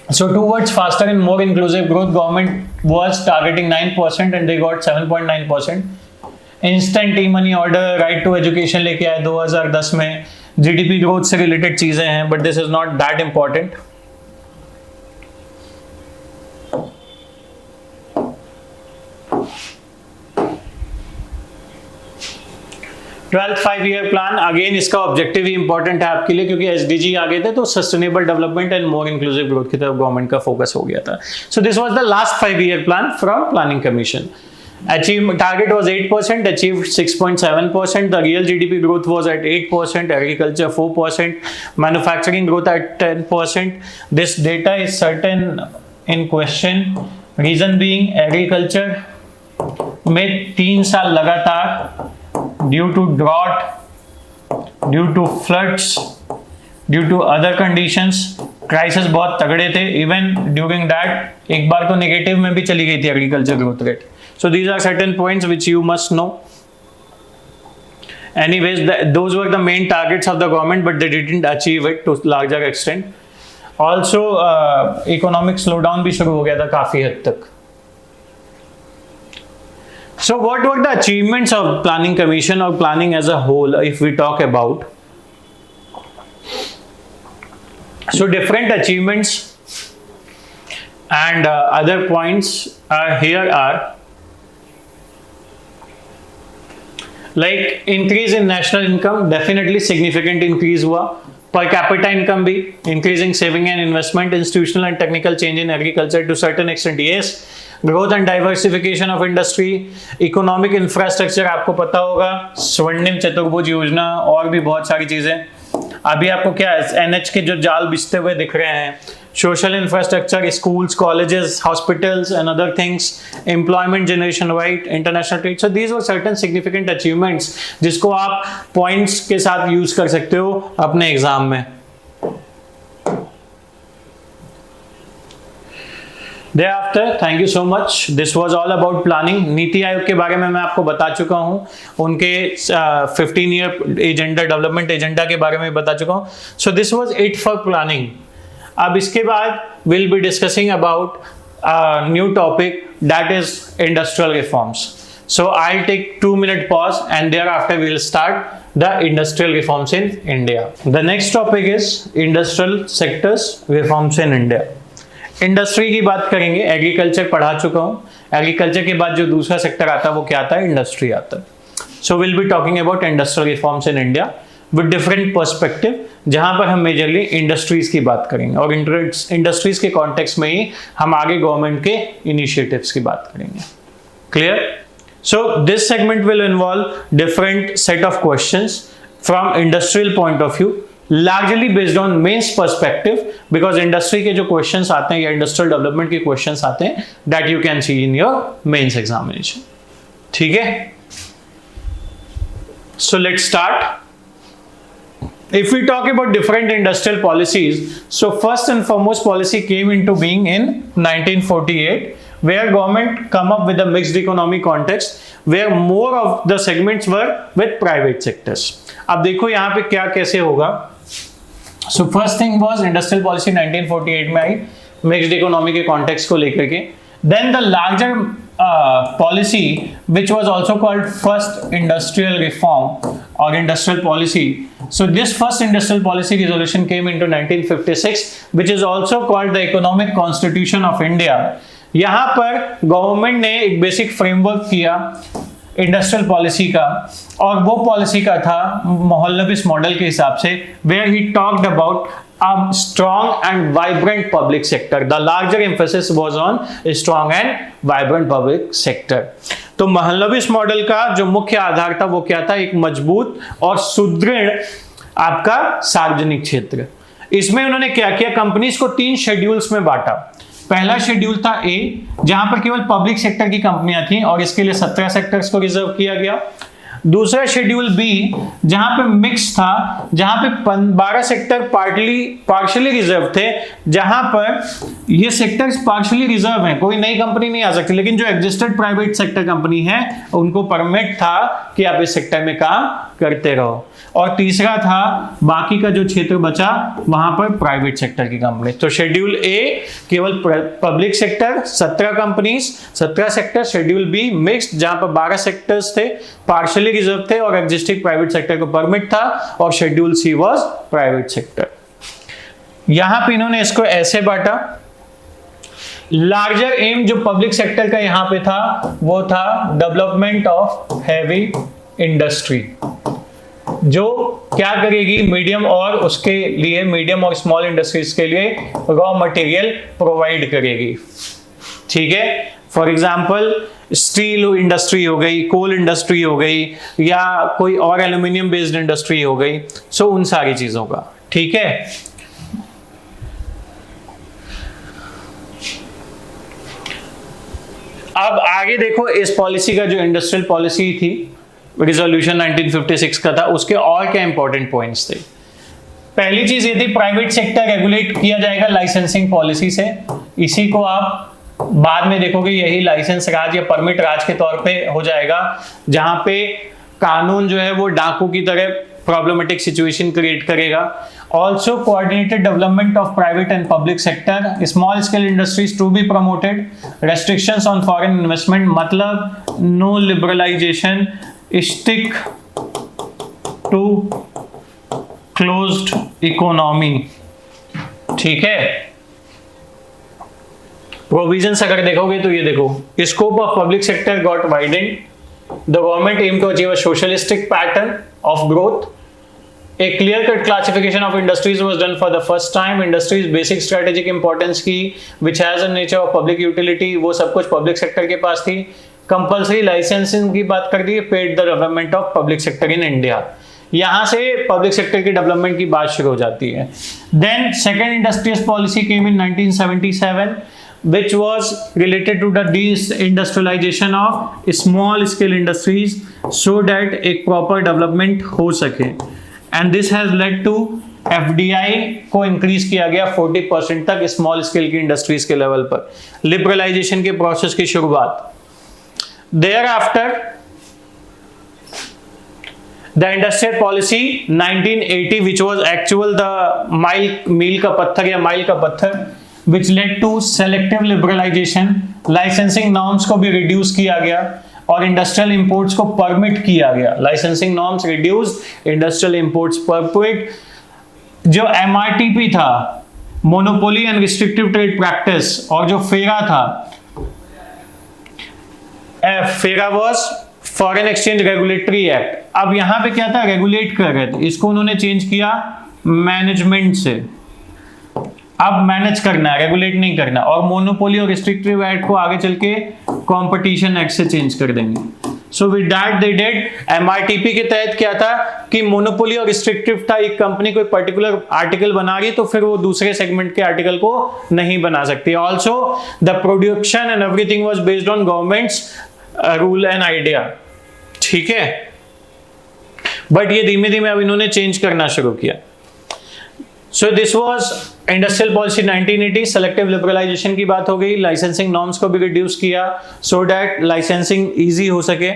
So towards faster and more inclusive growth, government was targeting 9% and they got 7.9%. Instant e-money order, right to education लेके आए 2010 में. GDP growth से related चीजें हैं, but this is not that important. 12th 5-year plan, again इसका objective ही important है आपके लिए क्योंकि एसडीजी आ गए थे तो sustainable development and more inclusive growth की तरफ गवर्नमेंट का फोकस हो गया था. So this was the last 5-year plan from planning commission. Target was 8%, achieved 6.7%. The real GDP growth was at 8%, agriculture 4%, manufacturing growth at 10%. This data is certain in question. Reason being agriculture में 3 साल लगातार due to drought, due to floods, due to other conditions, crisis बहुत तगड़े थे. Even during that एक बार तो negative में भी चली गई थी agriculture growth rate. So these are certain points which you must know. Anyways, those were the main targets of the government, but they didn't achieve it to larger extent. Also, economic slowdown भी शुरू हो गया था काफी हद तक. So what were the achievements of Planning Commission or planning as a whole if we talk about? So different achievements and other points here are like increase in national income, definitely significant increase हुआ. Per capita income भी, increasing saving and investment, institutional and technical change in agriculture to certain extent, yes. Growth and diversification of industry, economic infrastructure आपको पता होगा, स्वर्णिम चतुर्भुज योजना और भी बहुत सारी चीजें. अभी आपको क्या NH के जो जाल बिछते हुए दिख रहे हैं. Social infrastructure, schools, colleges, hospitals and other things, employment generation, right, international trade. So these were certain significant achievements जिसको आप points के साथ use कर सकते हो अपने एग्जाम में. Thereafter, thank you so much. This was all about planning. NITI Aayog के बारे में मैं आपको बता चुका हूँ. उनके 15-year एजेंडा, डेवलपमेंट एजेंडा के बारे में बता चुका हूँ. So this was it for planning. अब इसके बाद we'll be discussing about a new topic that is industrial reforms. So I'll take 2-minute pause and thereafter we'll start the industrial reforms in India. The next topic is industrial sectors reforms in India. Industry की बात करेंगे. Agriculture पढ़ा चुका हूँ. Agriculture के बाद जो दूसरा सेक्टर आता है वो क्या आता है? इंडस्ट्री आता है. So will be talking about industrial reforms in India with different perspective, जहां पर हम मेजरली इंडस्ट्रीज की बात करेंगे और इंडस्ट्रीज के कॉन्टेक्स्ट में ही हम आगे गवर्नमेंट के इनिशिएटिव्स की बात करेंगे. Clear? So this segment will involve different set of questions from industrial point of view, largely based on mains perspective, because industry के जो क्वेश्चंस आते हैं या इंडस्ट्रियल डेवलपमेंट के क्वेश्चंस आते हैं that you can see in your mains examination. ठीक है? So let's start. If we talk about different industrial policies, so first and foremost policy came into being in 1948, where government come up with a mixed economy context, where more of the segments were with private sectors. अब देखो यहाँ पे क्या कैसे होगा. So first thing was industrial policy 1948 में आई, mixed economy के context को लेकर के. Then the larger policy which was also called first industrial reform or industrial policy. So this first industrial policy resolution came into 1956, which is also called the Economic Constitution of India. यहाँ पर government ने एक basic framework किया industrial policy का, और वो policy का था मोहल्लबिस मॉडल के हिसाब से, where he talked about a strong and vibrant public sector. The larger emphasis was on a strong and vibrant public sector. तो मोहल्लबिस मॉडल का जो मुख्य आधार था वो क्या था? एक मजबूत और सुदृढ़ आपका सार्वजनिक क्षेत्र। इसमें उन्होंने क्या किया? कंपनीज को 3 शेड्यूल्स में बांटा। पहला शेड्यूल था ए, जहां पर केवल पब्लिक सेक्टर की कंपनियां थी और इसके लिए 17 सेक्टर्स को रिजर्व किया गया। दूसरा शेड्यूल बी, जहां पे मिक्स था, जहां पे 12 सेक्टर पार्शियली रिजर्व थे, जहां पर ये सेक्टर्स पार्शियली रिजर्व हैं, कोई नई कंपनी नहीं आ सकती, लेकिन जो एग्जिस्टेड प्राइवेट सेक्टर कंपनी है उनको परमिट था कि आप इस सेक्टर में काम करते रहो। और तीसरा था बाकी का जो क्षेत्र बचा वहां पर प्राइवेट सेक्टर की कंपनी। तो शेड्यूल ए केवल public sector 17 companies 17 sector, schedule be mixed जहां पर 12 सेक्टर्स थे, पार्शियली रिजर्व थे और एग्जिस्टिंग प्राइवेट सेक्टर को परमिट था, और schedule she was private sector. यहां पे इन्होंने इसको ऐसे बांटा। लार्जर एम जो पब्लिक सेक्टर का यहां पे था वो था डेवलपमेंट ऑफ हैवी इंडस्ट्री, जो क्या करेगी? मीडियम और उसके लिए मीडियम और स्मॉल इंडस्ट्रीज के लिए रॉ मटेरियल प्रोवाइड करेगी। ठीक है, फॉर एग्जांपल स्टील इंडस्ट्री हो गई, कोल इंडस्ट्री हो गई, या कोई और एल्यूमिनियम बेस्ड इंडस्ट्री हो गई, सो उन सारी चीजों का। ठीक है, अब आगे देखो, इस पॉलिसी का जो इंडस्ट्रियल पॉलिसी थी रिजोल्यूशन 1956 का था, उसके और क्या इंपॉर्टेंट पॉइंट्स थे? पहली चीज ये थी, प्राइवेट सेक्टर रेगुलेट किया जाएगा लाइसेंसिंग पॉलिसी से। इसी को आप बाद में देखोगे, यही लाइसेंस राज या परमिट राज के तौर पे हो जाएगा, जहां पे कानून जो है वो डाकू की तरह प्रॉब्लमेटिक सिचुएशन क्रिएट करेगा। Also coordinated development of private and public sector, small scale industries to be promoted, restrictions on foreign investment, मतलब no liberalisation, stick to closed economy. ठीक है, प्रोविजंस अगर देखोगे तो ये देखो, scope of public sector got widened, the government aim to achieve a socialistic pattern of growth, a clear cut classification of industries was done for the first time, industries basic strategic importance की which has a nature of public utility, वो सब कुछ public sector के पास थी। Compulsory licensing की बात कर दी है, paid the development of public sector in India, यहां से पब्लिक सेक्टर की डेवलपमेंट की बात शुरू हो जाती है। Then second industrial policy came in 1977 which was related to the de-industrialization of small scale industries so that एक proper development हो सके, and this has led to FDI को इंक्रीज किया गया 40% तक स्मॉल स्केल की इंडस्ट्रीज के लेवल पर, लिबरलाइजेशन के प्रोसेस की शुरुआत। Thereafter the industrial policy 1980 which was actual the मील का पत्थर या माइल का पत्थर, which led to selective liberalization, licensing norms को भी reduce किया गया और इंडस्ट्रियल इंपोर्ट्स को परमिट किया गया। Licensing norms reduce, industrial imports permit. जो MRTP था, monopoly and restrictive trade practice, और जो फेरा था, फेरा was foreign exchange regulatory act. अब यहां पे क्या था? रेगुलेट कर रहे थे, इसको उन्होंने चेंज किया मैनेजमेंट से, अब मैनेज करना है, रेगुलेट नहीं करना। और मोनोपोली और रिस्ट्रिक्टिव एक्ट को आगे चल के कंपटीशन एक्ट से चेंज कर देंगे। सो with that they did, MRTP के तहत क्या था कि मोनोपोली और रिस्ट्रिक्टिव था, एक कंपनी कोई पर्टिकुलर आर्टिकल बना रही तो फिर वो दूसरे सेगमेंट के आर्टिकल को नहीं बना सकती। Also the production and everything was based on governments rule and idea. ठीक है, बट ये धीमे धीमे अब इन्होंने चेंज करना शुरू किया। So this was industrial policy 1980। Selective liberalisation की बात हो गई, लाइसेंसिंग नॉर्म्स को भी रिड्यूस किया सो दैट लाइसेंसिंग इजी हो सके,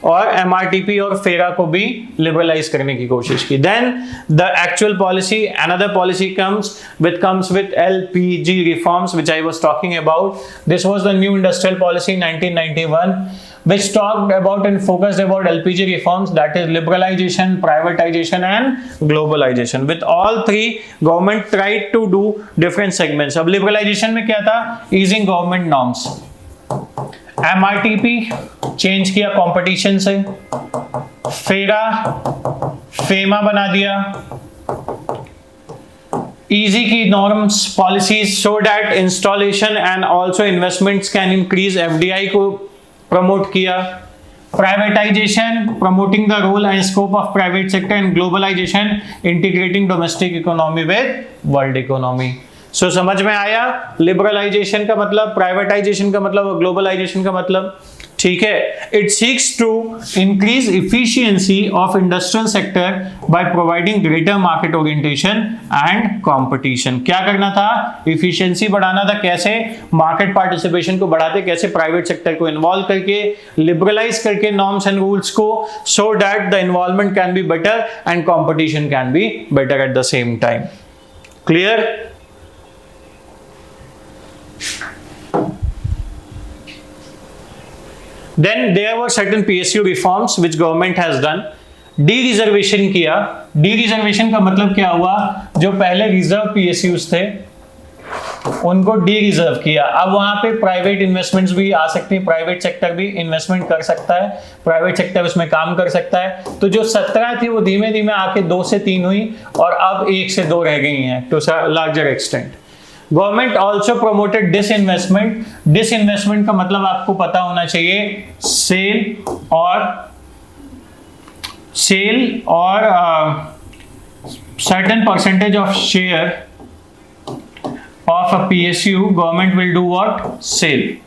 और MRTP और फेरा को भी लिबरलाइज करने की कोशिश की। Then the actual policy, another policy comes with LPG reforms which I was talking about. This was the new industrial policy 1991 which talked about and focused about LPG reforms, that is liberalization, privatization and globalization. With all three, government tried to do different segments. अब liberalization में क्या था? Easing government norms. MRTP change किया competition से, फेरा FEMA बना दिया, easy की norms policies so that installation and also investments can increase, FDI को प्रमोट किया, privatization promoting the role and scope of private sector and globalization integrating domestic economy with world economy. सो समझ में आया liberalisation का मतलब, privatisation का मतलब और ग्लोबलाइजेशन का मतलब, ठीक है। It seeks to increase efficiency of industrial sector by providing greater market orientation and competition. क्या करना था? इफिशियंसी बढ़ाना था। कैसे? मार्केट पार्टिसिपेशन को बढ़ाते, कैसे? प्राइवेट सेक्टर को इन्वॉल्व करके, लिबरलाइज करके नॉर्म्स एंड रूल्स को, so that the involvement can be better and competition can be better at the same time. Clear? Then there were certain PSU reforms which government has done. D-reservation किया। D-reservation का मतलब क्या हुआ? जो पहले reserve PSUs थे उनको D-reserve किया। अब वहां पे प्राइवेट इन्वेस्टमेंट्स भी आ सकती हैं, प्राइवेट सेक्टर भी इन्वेस्टमेंट कर सकता है, प्राइवेट सेक्टर उसमें काम कर सकता है। तो जो 17 थी वो धीमे धीमे आके 2 से 3 हुई और अब 1 से 2 रह गई हैं to larger extent. Government also promoted disinvestment. Disinvestment का मतलब आपको पता होना चाहिए सेल और certain percentage of share of a PSU government will do what? Sale.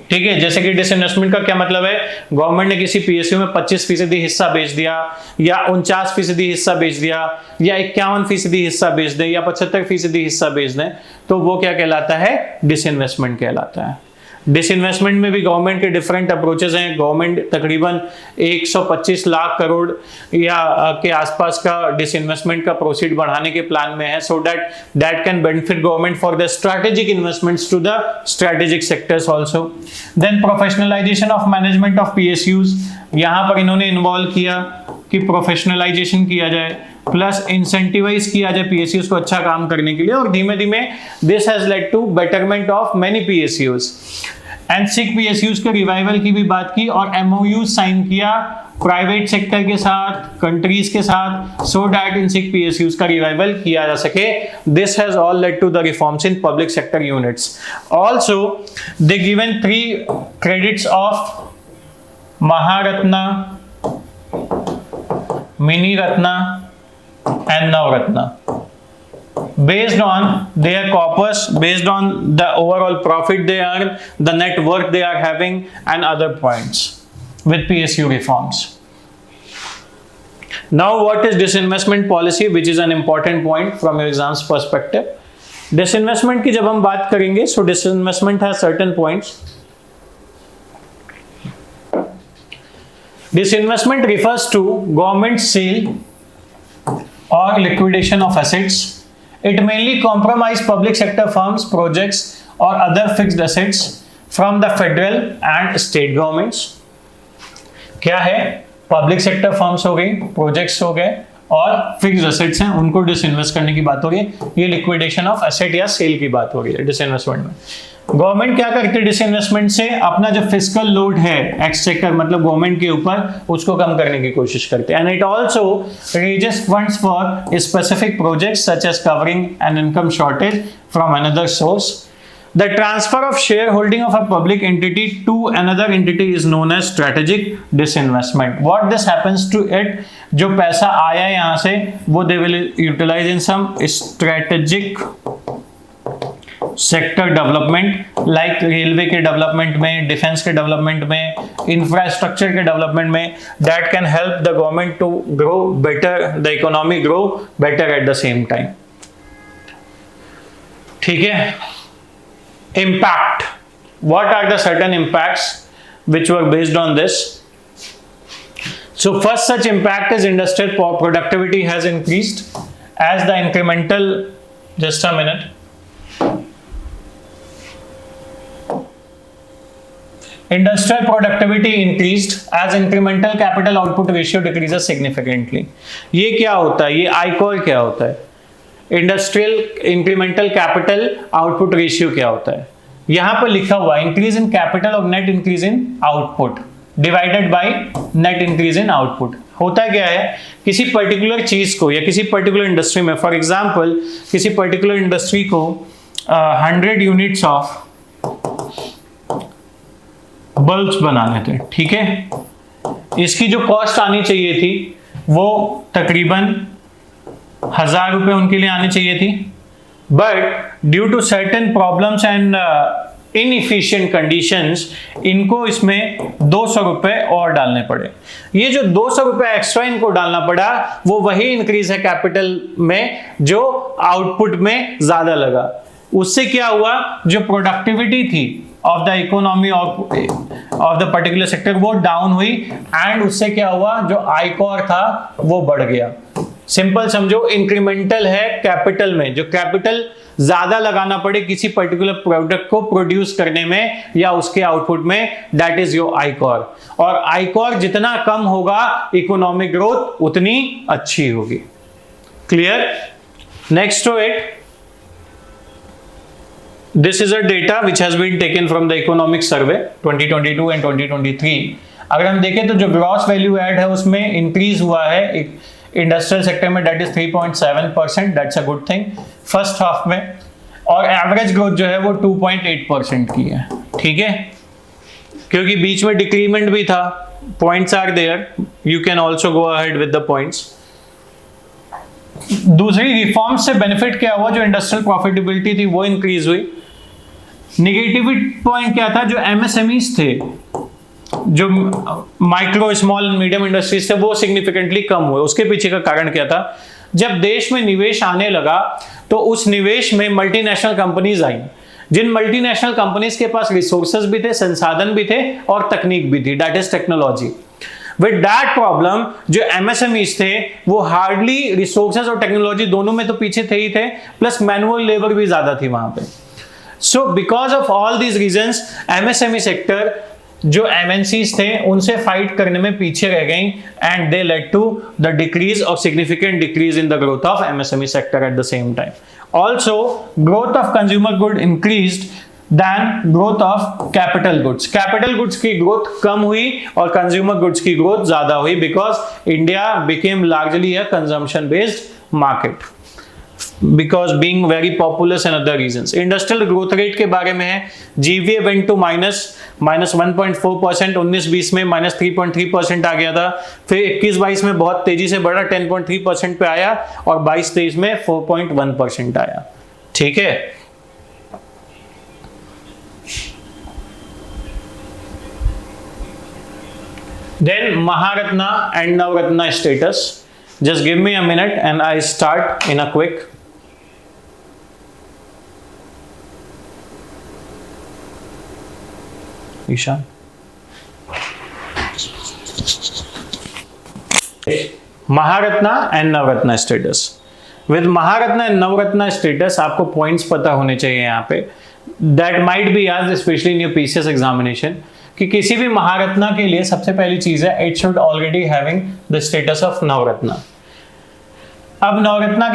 ठीक है, जैसे कि डिसइन्वेस्टमेंट का क्या मतलब है? गवर्नमेंट ने किसी PSU में 25% हिस्सा बेच दिया या 49% हिस्सा बेच दिया या 51% हिस्सा बेच दे या 75% हिस्सा बेच दें, तो वो क्या कहलाता है? डिसइन्वेस्टमेंट कहलाता है। डिसइन्वेस्टमेंट में भी गवर्नमेंट के डिफरेंट अप्रोचेस हैं। गवर्नमेंट तकरीबन 125 लाख करोड़ या के आसपास का डिसइन्वेस्टमेंट का प्रोसीड बढ़ाने के प्लान में है, so that can benefit government for the strategic investments to the strategic sectors also. Then professionalization of management of PSUs, यहां पर इन्होंने इन्वॉल्व किया कि प्रोफेशनलाइजेशन किया जाए, प्लस इंसेंटिवाइज किया जाए PSUs को अच्छा काम करने के लिए, और धीमे धीमे this has led to betterment of many PSUs। And sick PSUs के रिवाइवल की भी बात की और MOU साइन किया प्राइवेट सेक्टर के साथ, कंट्रीज के साथ, सो दैट इन सिक PSUs का रिवाइवल किया जा सके। This has all led to the reforms in public sector units. Also they given 3 credits of Maharatna, mini Ratna and Navratna based on their corpus, based on the overall profit they earn, the net worth they are having and other points with PSU reforms. Now what is disinvestment policy, which is an important point from your exams perspective. Disinvestment की जब हम बात करेंगे, so disinvestment has certain points. Disinvestment refers to government sale or liquidation of assets. It mainly compromise public sector firms, projects or other fixed assets from the federal and state governments. क्या है? Public sector firms हो गई, projects हो गए और fixed assets हैं, उनको disinvest करने की बात हो रही है। ये लिक्विडेशन ऑफ एसेट या सेल की बात हो रही है डिसइन्वेस्टमेंट में। गवर्नमेंट क्या करती है डिसइन्वेस्टमेंट से? अपना जो फिस्कल लोड है एक्सचेकर मतलब गवर्नमेंट के ऊपर, उसको कम करने की कोशिश करते हैं। And it also raises funds for specific projects such as covering an income shortage from another source. The transfer of shareholding of a public entity to another entity is known as strategic disinvestment. What this happens to it? जो पैसा आया यहाँ से वो they will utilize in some strategic sector development, like railway के development में, defence के development में, इंफ्रास्ट्रक्चर के डेवलपमेंट में, that can help the government to grow better, the economy grow better at the same time. ठीक है। Impact, what are the certain impacts which were based on this? So first such impact is industrial productivity has increased as the incremental, just a minute, industrial productivity increased as incremental capital output ratio decreases significantly. ये क्या होता है? ये ICOR क्या होता है? Industrial incremental capital output ratio क्या होता है? यहां पर लिखा हुआ इंक्रीज इन कैपिटल और net increase in output divided by net increase in output. होता क्या है, किसी पर्टिकुलर चीज को या किसी पर्टिकुलर इंडस्ट्री में, फॉर एग्जांपल किसी पर्टिकुलर इंडस्ट्री को 100 यूनिट्स ऑफ बल्ब्स बनाने थे, ठीक है, इसकी जो कॉस्ट आनी चाहिए थी वो तकरीबन 1000 रुपए उनके लिए आनी चाहिए थी, but due to certain problems and inefficient conditions इनको इसमें 200 रुपए और डालने पड़े। ये जो 200 रुपए एक्स्ट्रा इनको डालना पड़ा वो वही इंक्रीज है कैपिटल में जो आउटपुट में ज्यादा लगा। उससे क्या हुआ, जो प्रोडक्टिविटी थी of the economy of the particular sector वो डाउन हुई, एंड उससे क्या हुआ, जो आईकॉर था वो बढ़ गया। सिंपल समझो, इंक्रीमेंटल है कैपिटल में, जो कैपिटल ज्यादा लगाना पड़े किसी पर्टिकुलर प्रोडक्ट को प्रोड्यूस करने में या उसके आउटपुट में, दैट इज योर आईकॉर। और आईकॉर जितना कम होगा इकोनॉमिक ग्रोथ उतनी अच्छी होगी। Clear? Next to it, this is a data which has been taken from the economic survey 2022 and 2023। अगर हम देखें तो जो ग्रॉस वैल्यू एड है उसमें इंक्रीज हुआ है इंडस्ट्रियल सेक्टर में, that is 3.7%, that's a good thing first half में, और एवरेज ग्रोथ जो है वो 2.8% की है, ठीक है, क्योंकि बीच में डिक्रीमेंट भी था। Points are there, you can also go ahead with the points. दूसरी रिफॉर्म से बेनिफिट क्या हुआ, जो इंडस्ट्रियल प्रॉफिटेबिलिटी थी वो इंक्रीज हुई। निगेटिव पॉइंट क्या था, जो एमएसएमईज थे, जो माइक्रो स्मॉल मीडियम इंडस्ट्रीज थे वो सिग्निफिकेंटली कम हुए। उसके पीछे का कारण क्या था, जब देश में निवेश आने लगा तो उस निवेश में मल्टीनेशनल कंपनीज आई, जिन मल्टीनेशनल कंपनीज के पास रिसोर्सेज भी थे, संसाधन भी थे और तकनीक भी थी, that is technology. With that problem जो एमएसएमईज थे वो हार्डली रिसोर्सेज और टेक्नोलॉजी दोनों में तो पीछे थे ही थे, प्लस मैनुअल लेबर भी ज्यादा थी वहां पे। So because of all these reasons MSME sector जो एमएनसीज थे उनसे फाइट करने में पीछे रह गई, and they led to the decrease और significant decrease in the growth of MSME sector at the same time. Also growth of consumer good increased than growth of capital goods. Capital goods की growth कम हुई और consumer goods की growth ज्यादा हुई, because India became largely a consumption based market, because being very populous and other reasons। Industrial growth rate के बारे में है, जीवीए went to -1.4%, 19-20 में -3.3% आ गया था, फिर 21-22 में बहुत तेजी से बढ़ा 10.3% पे आया, और 22-23 में 4.1% आया, ठीक है। Then Maharatna and Navratna status। Just give me a minute and I start in a quick। Ishan, Maharatna and Navratna status. With Maharatna and Navratna status आपको पॉइंट्स पता होने चाहिए यहाँ पे, that might be asked specially in your PCS examination, कि किसी भी महारत्ना के लिए सबसे पहली चीज है, it should already having the status of Navratna. अब महारत्ना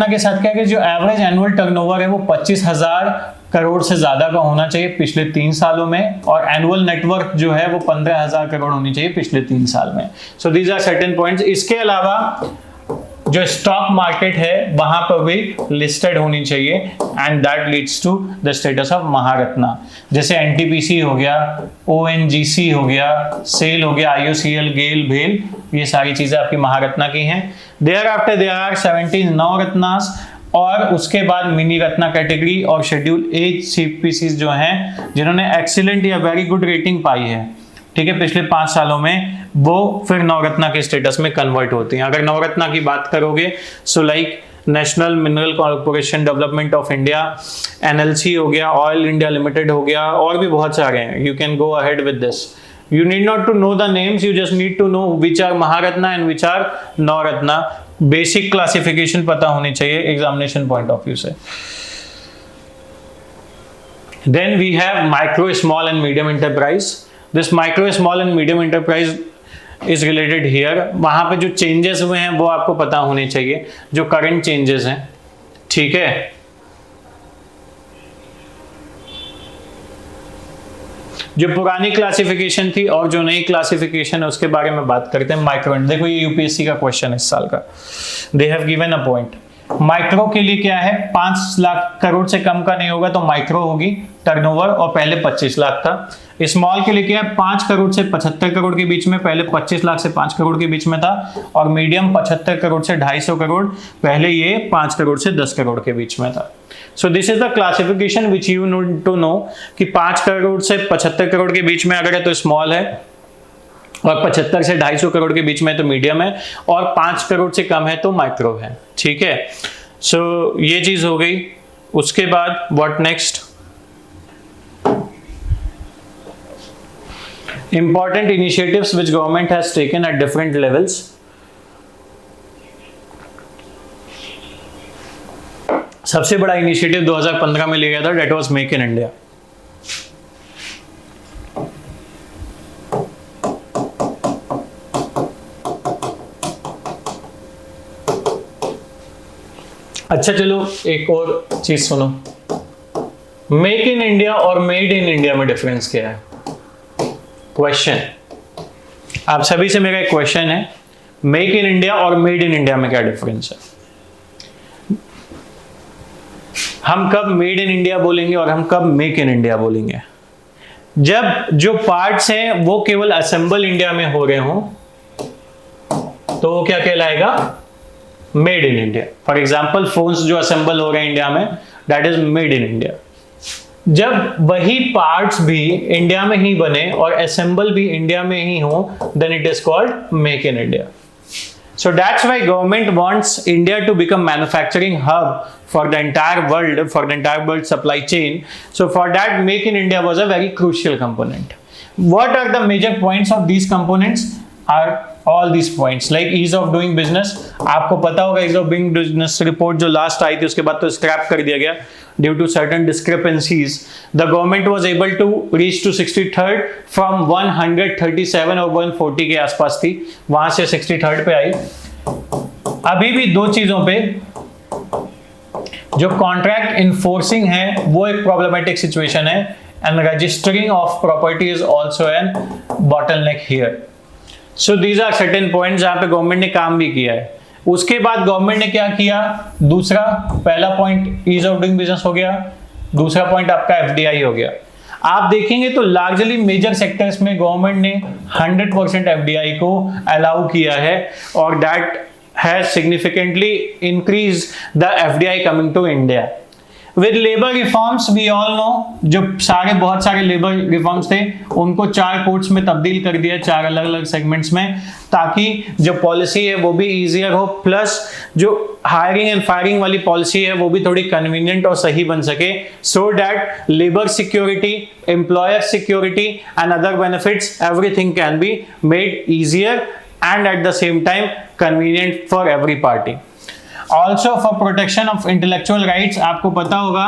के साथ क्या है, जो एवरेज एनुअल टर्नओवर है वो 25,000 करोड़ से ज्यादा का होना चाहिए पिछले 3 सालों में, और एनुअल नेटवर्क जो है वो 15,000 करोड़ होनी चाहिए पिछले 3 साल में। So these are certain points. इसके अलावा जो स्टॉक मार्केट है वहां पर भी लिस्टेड होनी चाहिए, and that leads to the status of Maharatna. जैसे एनटीपीसी हो गया, ओएनजीसी हो गया, सेल हो गया, आईओसीएल, गेल, भेल, ये सारी चीजें आपकी महारत्ना की हैं। देयर आफ्टर देयर आर 17 नवरत्नास, और उसके बाद मिनी रत्ना कैटेगरी और शेड्यूल एज सीपीसीज जो हैं जिन्होंने एक्सीलेंट या वेरी गुड रेटिंग पाई है, ठीक है, पिछले 5 सालों में, वो फिर नवरत्ना के स्टेटस में कन्वर्ट होती हैं। अगर नवरत्ना की बात करोगे, so like national mineral corporation development of India, NLC हो गया, ऑयल इंडिया लिमिटेड हो गया, और भी बहुत सारे हैं। You can go ahead with this. You need not to know the names, you just need to know which are Maharatna and which are Navaratna। Basic classification पता होनी चाहिए examination point of view से। Then we have micro, small and medium enterprise। This micro, small and medium enterprise is related here। वहाँ पे जो changes हुए हैं वो आपको पता होने चाहिए, जो current changes हैं, ठीक है। जो पुरानी क्लासिफिकेशन थी और जो नई क्लासिफिकेशन है उसके बारे में बात करते हैं। माइक्रो, देखो ये यूपीएससी का क्वेश्चन है इस साल का, they have given a point. Micro के लिए क्या है, 5 लाख करोड़ से कम का नहीं होगा तो माइक्रो होगी टर्नओवर, और पहले 25 लाख था। स्मॉल के लिए क्या है, 5 करोड़ से 75 करोड़ के बीच में, पहले 25 लाख से 5 करोड़ के बीच में था। और मीडियम 75 करोड़ से 250 करोड़, पहले ये 5 करोड़ से 10 करोड़ के बीच में था। So this is the classification which you need to know कि 5 करोड़ से 75 करोड़ के बीच में अगर है तो स्मॉल है, और 75 से 250 करोड़ के बीच में तो मीडियम है, और 5 करोड़ से कम है तो माइक्रो है। ठीक है, सो ये चीज हो गई। उसके बाद what next, important initiatives which government has taken at different levels। सबसे बड़ा इनिशिएटिव 2015 में लिया गया था, that was make in India. अच्छा चलो एक और चीज सुनो, मेक इन इंडिया और मेड इन इंडिया में डिफरेंस क्या है? क्वेश्चन, आप सभी से मेरा एक क्वेश्चन है, मेक इन इंडिया और मेड इन इंडिया में क्या डिफरेंस है? हम कब मेड इन इंडिया बोलेंगे और हम कब मेक इन इंडिया बोलेंगे? जब जो पार्ट्स हैं वो केवल असेंबल इंडिया में हो रहे हों तो वो क्या कहलाएगा? Made in India. For example phones जो असेंबल हो रहे हैं इंडिया में, that is made in India. जब वही पार्ट्स भी इंडिया में ही बने और असेंबल भी इंडिया में ही हो, then it is called make in India. So that's why government wants India to become manufacturing hub for the entire world supply chain. So for that, Make in India was a very crucial component. What are the major points of these components? Are all these points like ease of doing business। आपको पता होगा ease of doing business report जो last आई थी उसके बाद तो scrap कर दिया गया due to certain discrepancies। The government was able to reach to 63rd from 137 और 140 के आसपास थी, वहां से 63rd पे आई। अभी भी दो चीजों पे जो कॉन्ट्रैक्ट इन्फोर्सिंग है वो एक प्रॉब्लमेटिक सिचुएशन है, and registering of property is also an bottleneck here. So these are certain points जहां पे गवर्नमेंट ने काम भी किया है। उसके बाद गवर्नमेंट ने क्या किया, दूसरा, पहला point ease of doing business हो गया, दूसरा पॉइंट आपका एफडीआई हो गया। आप देखेंगे तो लार्जली मेजर सेक्टर्स में गवर्नमेंट ने 100% एफडीआई को अलाउ किया है, और that has significantly increase the FDI coming to India. With labour reforms we all know, जो बहुत सारे लेबर रिफॉर्म्स थे उनको 4 कोड्स में तब्दील कर दिया, 4 अलग अलग सेगमेंट्स में, ताकि जो पॉलिसी है वो भी इजियर हो, प्लस जो हायरिंग एंड फायरिंग वाली पॉलिसी है वो भी थोड़ी कन्वीनियंट और सही बन सके, so that labour security, employer security and other benefits, everything can be made easier and at the same time convenient for every party। Also for protection of intellectual rights, आपको पता होगा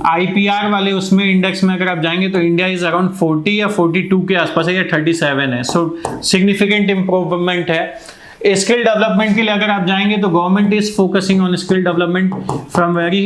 IPR वाले उसमें index में अगर आप जाएंगे तो इंडिया इज अराउंड 40 या 42 के आसपास है, या 37 है। सो सिग्निफिकेंट इंप्रूवमेंट है। स्किल डेवलपमेंट के लिए अगर आप जाएंगे तो government is focusing on skill development from very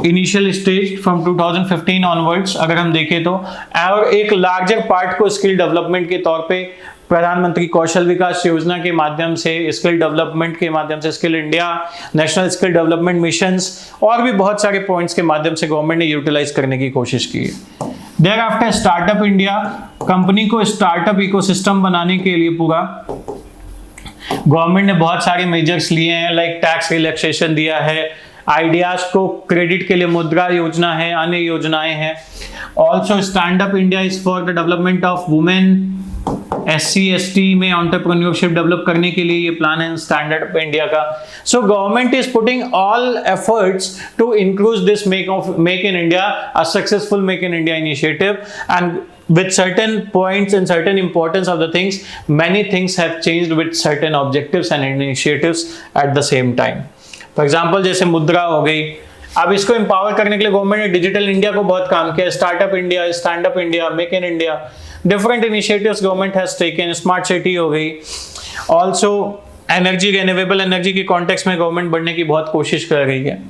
initial stage from 2015 onwards अगर हम देखें तो, और एक लार्जर पार्ट को स्किल डेवलपमेंट के तौर पे प्रधानमंत्री कौशल विकास योजना के माध्यम से, स्किल डेवलपमेंट के माध्यम से, skill India, national skill development missions और भी बहुत सारे पॉइंट्स के माध्यम से गवर्नमेंट ने यूटिलाइज करने की कोशिश की है। Thereafter startup India, company को स्टार्टअप इकोसिस्टम बनाने के लिए पूरा गवर्नमेंट ने बहुत सारे मेजर्स लिए हैं, लाइक टैक्स रिलैक्सेशन दिया है, आइडियाज को क्रेडिट के लिए मुद्रा योजना है, अन्य योजनाएं हैं। Also stand up India is for the development of women, SC/ST में एंटरप्रेन्योरशिप डेवलप करने के लिए ये प्लान है स्टैंड अप इंडिया का। So government is putting all efforts to include this make in India, a successful make in India initiative, and with certain points and certain importance of the things, many things have changed with certain objectives and initiatives at the same time। For example जैसे मुद्रा हो गई, अब इसको empower करने के लिए government ने डिजिटल इंडिया को बहुत काम किया, startup India, stand up India, make in India, different initiatives government has taken. Smart city हो गई। ऑल्सो एनर्जी, रिन्यूएबल एनर्जी के कॉन्टेक्स्ट में गवर्नमेंट बढ़ने की बहुत कोशिश कर रही है।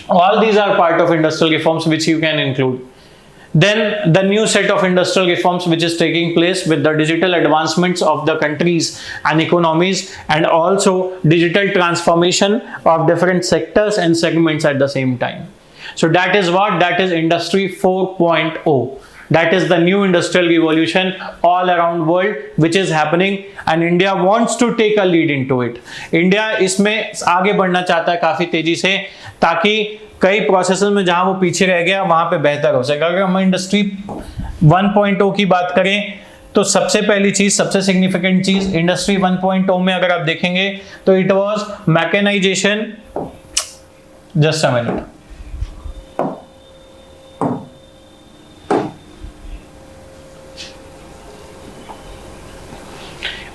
All these are part of industrial reforms which you can include. Then the new set of industrial reforms which is taking place with the digital advancements of the countries and economies, and also digital transformation of different sectors and segments at the same time. So that is what, that is industry 4.0. That is the new industrial revolution all around world which is happening, and India wants to take a lead into it. India इसमें आगे बढ़ना चाहता है काफी तेजी से, ताकि कई प्रोसेसेस में जहां वो पीछे रह गया वहां पे बेहतर हो सके। अगर हम इंडस्ट्री 1.0 की बात करें तो सबसे पहली चीज, सबसे सिग्निफिकेंट चीज इंडस्ट्री 1.0 में अगर आप देखेंगे तो it was mechanization. Just a minute,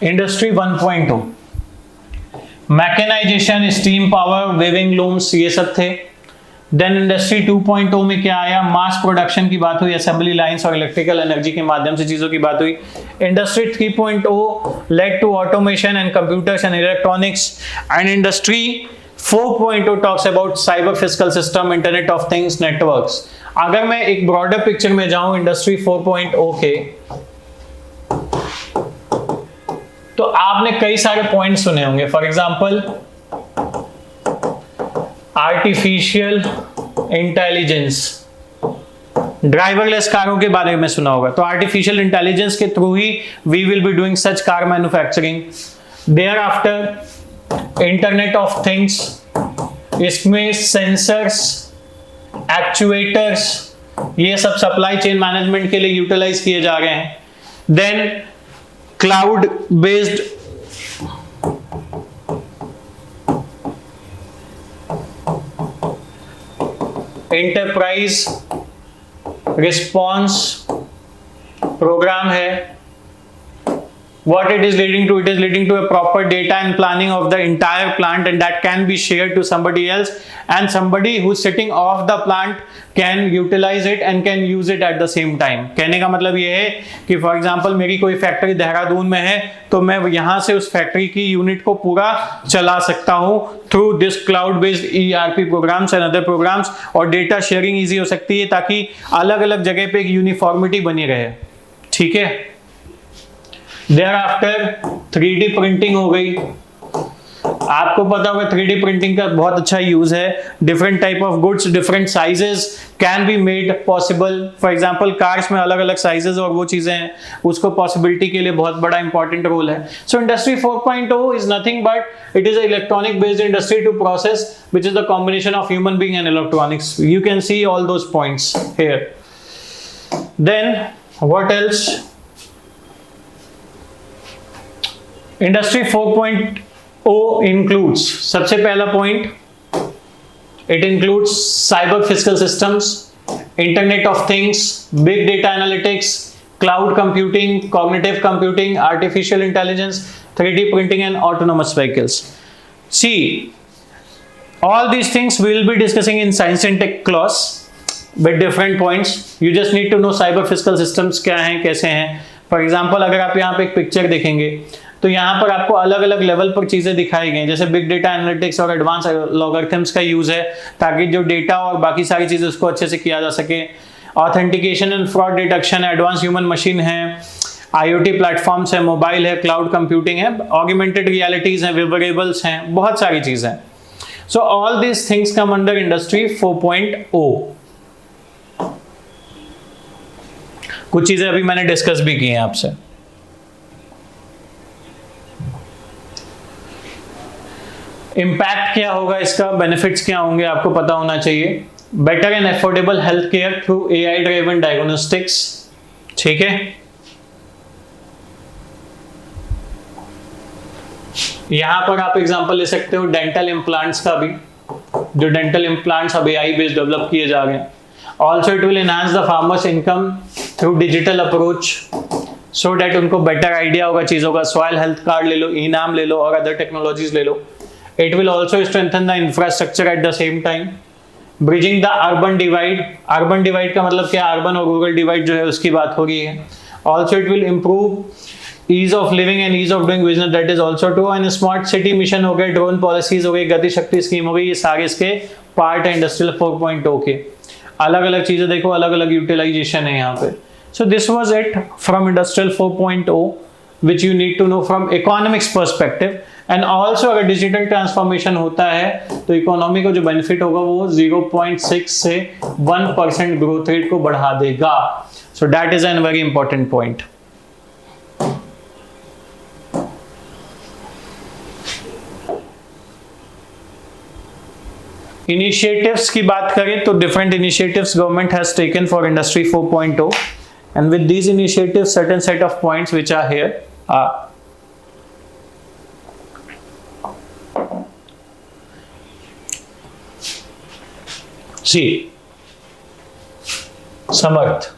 industry 1.0 mechanization, steam power, weaving looms, ये सब थे। देन इंडस्ट्री 2.0 में क्या आया, मास प्रोडक्शन की बात हुई, असेंबली लाइंस और इलेक्ट्रिकल एनर्जी के माध्यम से चीजों की बात हुई। Industry 3.0 led to automation and computers and electronics, and industry 4.0 talks about cyber physical system, internet of things, networks. अगर मैं एक ब्रॉडर पिक्चर में जाऊं इंडस्ट्री 4.0 के, तो आपने कई सारे पॉइंट सुने होंगे। For example artificial intelligence, driverless कारों के बारे में सुना होगा, तो आर्टिफिशियल इंटेलिजेंस के थ्रू ही we will be doing such car manufacturing. Thereafter internet of things, इसमें सेंसर्स, एक्चुएटर्स, ये सब सप्लाई चेन मैनेजमेंट के लिए यूटिलाइज किए जा रहे हैं। Then cloud based enterprise response program है। What it is leading to? It is leading to a proper data and planning of the entire plant, and that can be shared to somebody else, and somebody who's sitting off the plant can utilize it and can use it at the same time. कहने का मतलब ये है कि for example मेरी कोई factory Dehradun में है, तो मैं यहाँ से उस फैक्ट्री की यूनिट को पूरा चला सकता हूँ through this cloud based ERP programs and other programs, और डेटा शेयरिंग ईजी हो सकती है ताकि अलग अलग जगह पे एक यूनिफॉर्मिटी बनी रहे। ठीक है। देयर आफ्टर 3D प्रिंटिंग हो गई। आपको पता होगा 3D प्रिंटिंग का बहुत अच्छा यूज है। Different type of goods, different sizes can be made possible. For example cars में अलग अलग साइजेस और वो चीजें हैं, उसको पॉसिबिलिटी के लिए बहुत बड़ा इंपॉर्टेंट रोल है। So industry 4.0 is nothing but it is electronic based industry to process which is the combination of human being and electronics. You can see all those points here. Then what else? Industry 4.0 includes, सबसे पहला point, it includes cyber physical systems, internet of things, big data analytics, cloud computing, cognitive computing, artificial intelligence, 3D printing and autonomous vehicles. See all these things we will be discussing in science and tech class with different points. You just need to know cyber physical systems क्या हैं, कैसे हैं। For example अगर आप यहाँ पे एक picture देखेंगे तो यहाँ पर आपको अलग अलग लेवल पर चीजें दिखाई गई, जैसे बिग डेटा एनालिटिक्स और एडवांस लॉगरिथम्स का यूज है ताकि जो डेटा और बाकी सारी चीजें उसको अच्छे से किया जा सके। Authentication and fraud detection, advance human machine है, IoT प्लेटफॉर्म्स है, मोबाइल है, क्लाउड कंप्यूटिंग है, ऑगमेंटेड रियलिटीज है, वेरिएबल्स हैं, बहुत सारी चीजें। So all these things come under industry 4.0। कुछ चीजें अभी मैंने डिस्कस भी की हैं आपसे। इम्पैक्ट क्या होगा इसका, बेनिफिट्स क्या होंगे, आपको पता होना चाहिए। Better and affordable health care through AI driven diagnostics. ठीक है, यहां पर आप एग्जांपल ले सकते हो डेंटल इम्प्लांट्स का भी, जो डेंटल इम्प्लांट्स अब AI बेस्ड डेवलप किए जा रहे हैं। Also it will enhance the farmers income through digital approach so that उनको बेटर आइडिया होगा चीजों का। सॉइल हेल्थ कार्ड ले लो, ई-नाम ले लो और अदर टेक्नोलॉजीज ले लो। It will also strengthen the infrastructure at the same time, bridging the urban divide. Urban divide का मतलब क्या, अर्बन और रूरल डिवाइड जो है उसकी बात हो रही है। Also it will improve ease of living and ease of doing business, that is also too. And smart city mission हो गए, ड्रोन पॉलिसीज हो गई, गति शक्ति स्कीम हो गई, ये सारे इसके पार्ट है इंडस्ट्रियल 4.0 के। अलग अलग चीजें देखो, अलग अलग यूटिलाइजेशन है यहाँ पे। सो this was it from industrial 4.0 which you need to know from economics perspective। And also अगर डिजिटल ट्रांसफॉर्मेशन होता है तो इकोनॉमी को जो बेनिफिट होगा वो 0.6 से 1% ग्रोथ रेट को बढ़ा देगा। So that is an very important point. Initiatives की बात करें तो different initiatives government has taken for industry 4.0 and with these initiatives certain set of points which are here are see Samarth,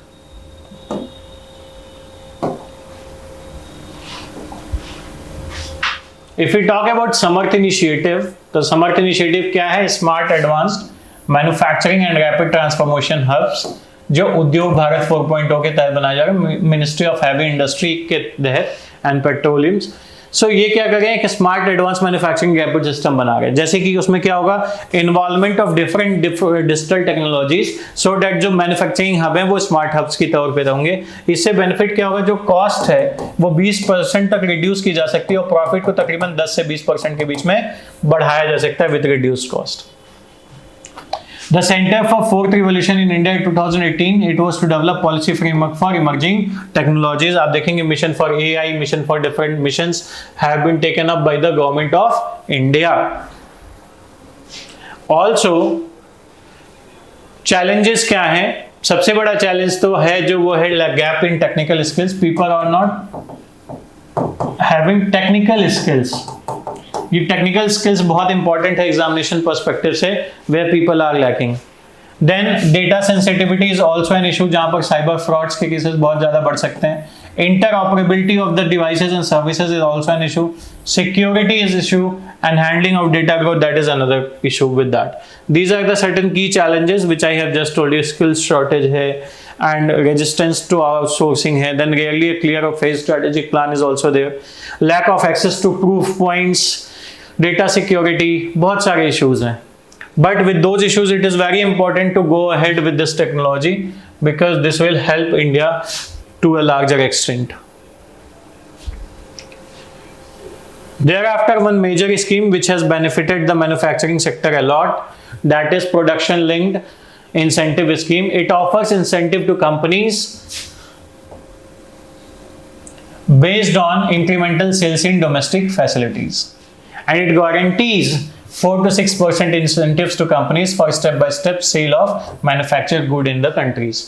if we talk about Samarth initiative, तो Samarth initiative क्या है? Smart advanced manufacturing and rapid transformation hubs जो उद्योग भारत 4.0 के तहत बनाया जाएगा, ministry of heavy industry के तहत एंड पेट्रोलियम्स। सो ये क्या कर रहे हैं कि smart advance manufacturing rapid system बना रहे हैं, जैसे कि उसमें क्या होगा, involvement of different digital technologies so that जो मैन्युफैक्चरिंग हब है वो स्मार्ट हब्स के तौर पे होंगे। इससे बेनिफिट क्या होगा, जो कॉस्ट है वो 20% तक रिड्यूस की जा सकती है और प्रॉफिट को तकरीबन 10 से 20% के बीच में बढ़ाया जा सकता है with reduced cost. The Center for Fourth Revolution in India in 2018, it was to develop policy framework for emerging technologies। आप देखेंगे mission for AI, mission for different missions have been taken up by the government of India। Also, challenges क्या हैं? सबसे बड़ा challenge तो है जो वो है gap in technical skills. People are not having technical skills. ये टेक्निकल स्किल्स बहुत इंपॉर्टेंट है एग्जामिनेशन पर्सपेक्टिव से, where people are lacking. Then data sensitivity is also an issue, जहां पर साइबर फ्रॉड्स के केसेस बहुत ज्यादा बढ़ सकते हैं। Interoperability of the devices and services is also an issue. Security is issue and handling of data growth, that is another issue with that. These are the certain key challenges which I have just told you. Skills shortage है and resistance to outsourcing है, then rarely a clear or phased strategic plan is also there, lack of access to proof points, data security, बहुत सारे issues हैं। But with those issues it is very important to go ahead with this technology because this will help India to a larger extent। Thereafter, one major scheme which has benefited the manufacturing sector a lot, that is production linked incentive scheme। It offers incentive to companies based on incremental sales in domestic facilities, and it guarantees 4 to 6% incentives to companies for step-by-step sale of manufactured good in the countries।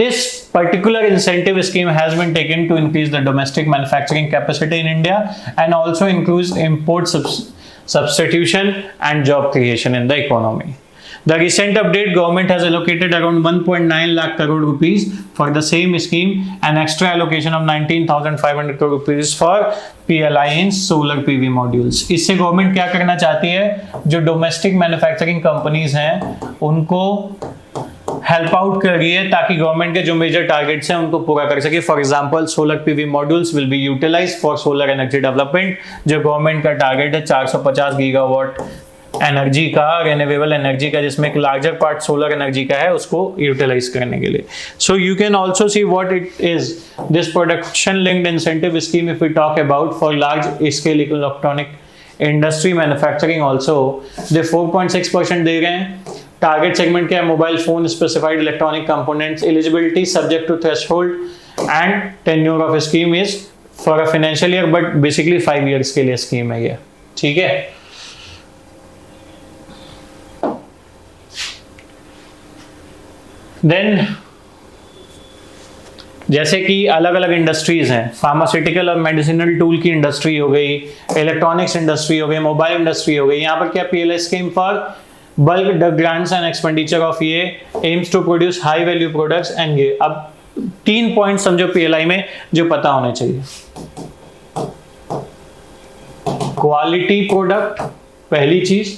This particular incentive scheme has been taken to increase the domestic manufacturing capacity in India and also includes import substitution and job creation in the economy। The recent update, government has allocated around 1.9 lakh crore rupees for the same scheme, an extra allocation of 19,500 crore rupees for PLI in solar PV modules। इससे government क्या करना चाहती है, जो domestic manufacturing companies हैं उनको help out कर रही है ताकि गवर्नमेंट के जो मेजर टारगेट्स हैं उनको पूरा कर सके। For example solar PV modules will be utilized for solar energy development. जो गवर्नमेंट का टारगेट है 450 गीगावाट एनर्जी का, रिन्यूएबल एनर्जी का, जिसमें एक लार्जर पार्ट सोलर एनर्जी का है, उसको यूटिलाइज करने के लिए। So you can also see what it is this production linked incentive scheme if we talk about for large scale electronic industry manufacturing also they 4.6% दे रहे हैं। टारगेट सेगमेंट क्या है, mobile phone, specified electronic components. Eligibility subject to threshold and tenure of scheme is for a financial year, but basically 5 years के लिए scheme है ये, ठीक है। देन जैसे कि अलग अलग इंडस्ट्रीज हैं, फार्मास्यूटिकल और मेडिसिनल टूल की इंडस्ट्री हो गई, इलेक्ट्रॉनिक्स इंडस्ट्री हो गई, मोबाइल इंडस्ट्री हो गई। यहाँ पर क्या PLI scheme for bulk grants and expenditure of ये aims to produce high value products and ये। अब 3 पॉइंट समझो PLI में जो पता होने चाहिए। क्वालिटी प्रोडक्ट पहली चीज,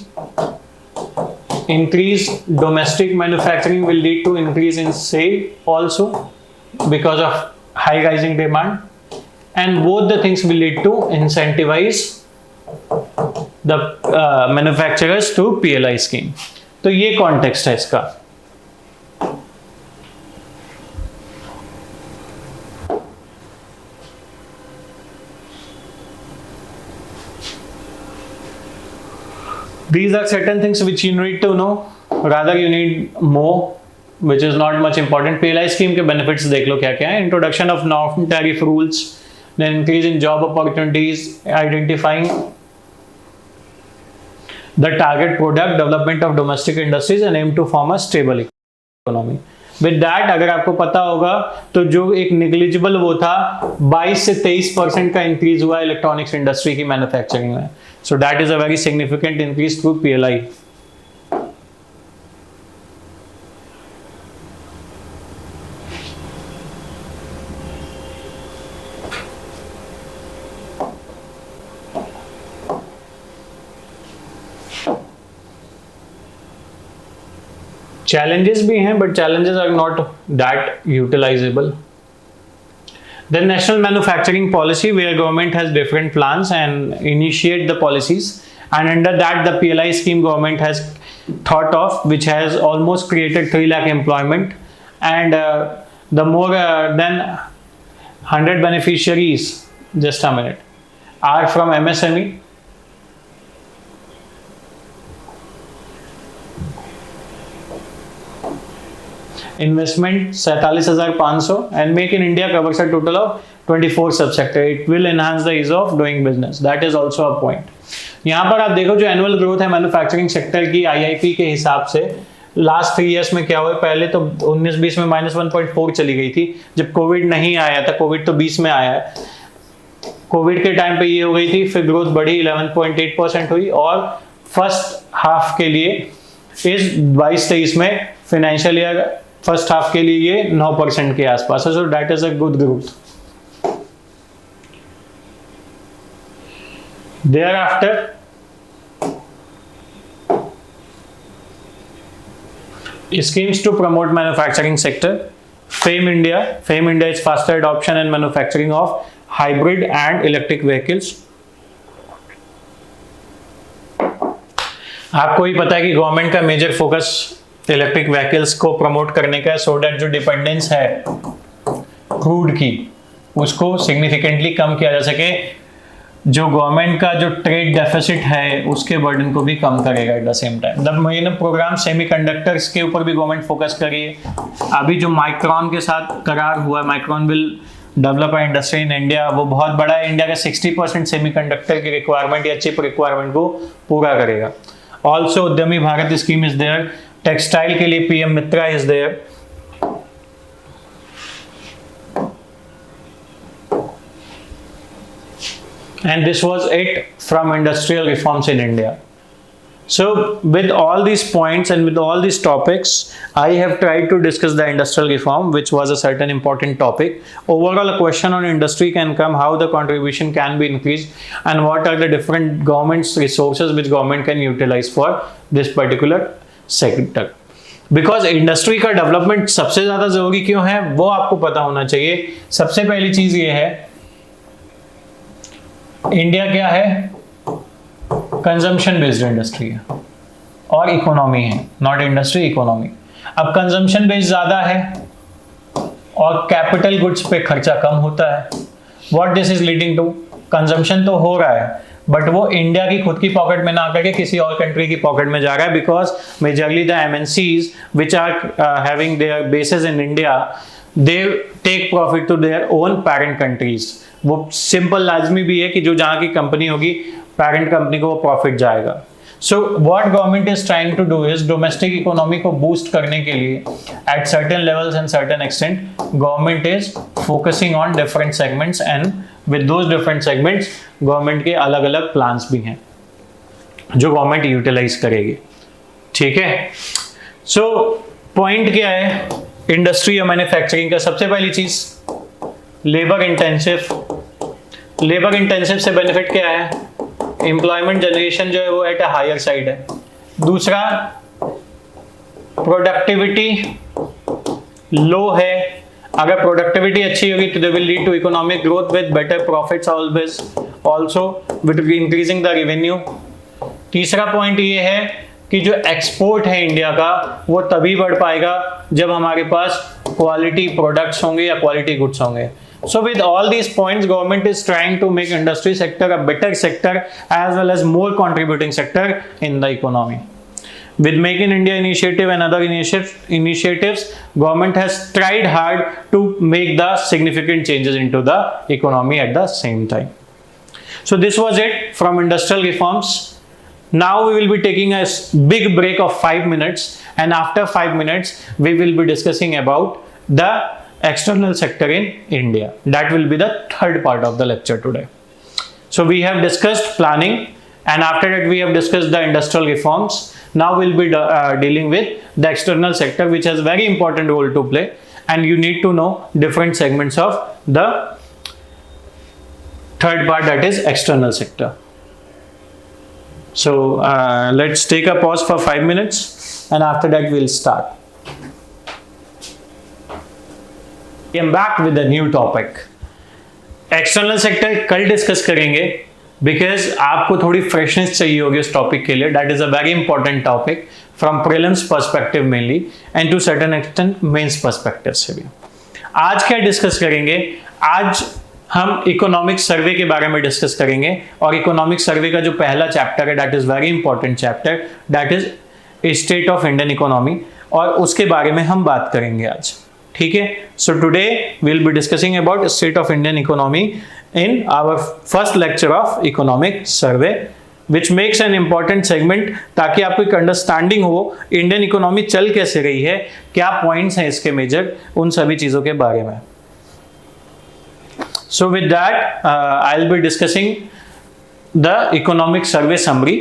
increase domestic manufacturing will lead to increase in sale also because of high rising demand, and both the things will lead to incentivize the manufacturers to PLI scheme. तो ये context है इसका. These are certain things which you need to know. Rather you need more, which is not much important. PLI scheme के benefits देख लो क्या क्या है. Introduction of non-tariff rules, then increase in job opportunities, identifying the target product, development of domestic industries and aim to form a stable economy. With that, अगर आपको पता होगा तो जो एक निग्लिजिबल वो था 22 से 23% का इंक्रीज हुआ इलेक्ट्रॉनिक्स इंडस्ट्री की मैन्युफैक्चरिंग में. So that is a very significant increase through PLI. Challenges भी हैं, but challenges are not that utilizable. The national manufacturing policy, where government has different plans and initiate the policies, and under that the PLI scheme government has thought of, which has almost created 3 lakh employment, and the more than 100 beneficiaries, just a minute, are from MSME. Investment 47,500 and Make in India covers a total of 24 subsector. It will enhance the ease of doing business. That is also a point. यहाँ पर आप देखो जो annual growth है manufacturing sector की IIP के हिसाब से लास्ट 3 इयर्स में क्या हुआ. पहले तो 19-20 में -1.4 चली गई थी जब कोविड नहीं आया था. कोविड तो 20 में आया है. कोविड के टाइम पे ये हो गई थी, फिर ग्रोथ बढ़ी 11.8% हुई और फर्स्ट हाफ के लिए इस 22-23 में फाइनेंशियल ईयर फर्स्ट हाफ के लिए ये 9% के आसपास है. So that is a good growth. Thereafter, schemes to promote manufacturing sector. FAME India. FAME India is faster adoption and manufacturing of hybrid and electric vehicles. आपको ही पता है कि गवर्नमेंट का मेजर फोकस इलेक्ट्रिक व्हीकल्स को promote करने का है, so that जो डिपेंडेंस है क्रूड की उसको सिग्निफिकेंटली कम किया जा सके. जो गवर्नमेंट का जो ट्रेड डेफिसिट है उसके बर्डन को भी कम करेगा. At the same time the program semiconductors के ऊपर भी गवर्नमेंट फोकस कर रही है. अभी जो माइक्रॉन के साथ करार हुआ है, micron will develop industry in India, वो बहुत बड़ा है. इंडिया का 60% सेमीकंडक्टर की रिक्वायरमेंट या चिप रिक्वायरमेंट को पूरा करेगा. Also Udyami Bharat scheme is there. Textile के लिए PM Mitra is there. And this was it from industrial reforms in India. So with all these points and with all these topics, I have tried to discuss the industrial reform, which was a certain important topic. Overall, a question on industry can come, how the contribution can be increased and what are the different government's resources which government can utilize for this particular sector. Because industry का development सबसे ज्यादा जरूरी क्यों है वो आपको पता होना चाहिए. सबसे पहली चीज ये है, इंडिया क्या है, कंजम्पशन बेस्ड इंडस्ट्री है और इकोनॉमी है, नॉट इंडस्ट्री, इकोनॉमी. अब कंजम्पशन बेस्ड ज्यादा है और कैपिटल गुड्स पे खर्चा कम होता है. What this is leading to, consumption तो हो रहा है बट वो इंडिया की खुद की पॉकेट में ना करके किसी और कंट्री की पॉकेट में जा रहा है. Because majorly the MNCs which are having their bases in India, they take profit to their own parent countries. वो सिंपल लाजमी भी है कि जो जहाँ की कंपनी होगी पेरेंट कंपनी को वो प्रॉफिट जाएगा. So what government is trying to do is domestic economy को बूस्ट करने के लिए at certain levels and certain extent government is focusing on different segments and with those different segments government के अलग अलग प्लान्स भी हैं जो गवर्नमेंट यूटिलाइज करेगी. ठीक है. सो पॉइंट क्या है इंडस्ट्री या मैन्युफैक्चरिंग का. सबसे पहली चीज लेबर इंटेंसिव. लेबर इंटेंसिव से बेनिफिट क्या है, एम्प्लॉयमेंट जनरेशन जो है वो एट अ हायर साइड है. दूसरा, प्रोडक्टिविटी लो है अगर प्रोडक्टिविटी अच्छी होगी तो they will lead to economic growth with better profits always, also with increasing the revenue. तीसरा पॉइंट ये है कि जो एक्सपोर्ट है इंडिया का वो तभी बढ़ पाएगा जब हमारे पास क्वालिटी प्रोडक्ट्स होंगे या क्वालिटी गुड्स होंगे। So with all these points, government is trying to make industry sector a better sector as well as more contributing sector in the economy. With Make in India initiative and other initiatives, government has tried hard to make the significant changes into the economy at the same time. So this was it from industrial reforms. Now we will be taking a big break of 5 minutes, and after 5 minutes we will be discussing about the external sector in India. That will be the third part of the lecture today. So we have discussed planning, and after that we have discussed the industrial reforms. Now we'll be dealing with the external sector, which has very important role to play, and you need to know different segments of the third part, that is external sector. So let's take a pause for 5 minutes, and after that we'll start. I am back with a new topic. External sector कल discuss करेंगे because आपको थोड़ी freshness चाहिए होगी उस topic के लिए. That is a very important topic from prelims perspective mainly and to certain extent mains perspective से भी. आज क्या डिस्कस करेंगे? आज हम इकोनॉमिक सर्वे के बारे में डिस्कस करेंगे और इकोनॉमिक सर्वे का जो पहला चैप्टर है that is very important chapter, that is state of Indian economy, और उसके बारे में हम बात करेंगे आज. ठीक है. So today we will be discussing about state of Indian economy in our first lecture of economic survey, which makes an important segment, ताकि आपको एक अंडरस्टैंडिंग हो इंडियन इकोनॉमी चल कैसे रही है, क्या पॉइंट्स हैं इसके मेजर, उन सभी चीजों के बारे में. So with that, I'll be discussing the economic survey summary,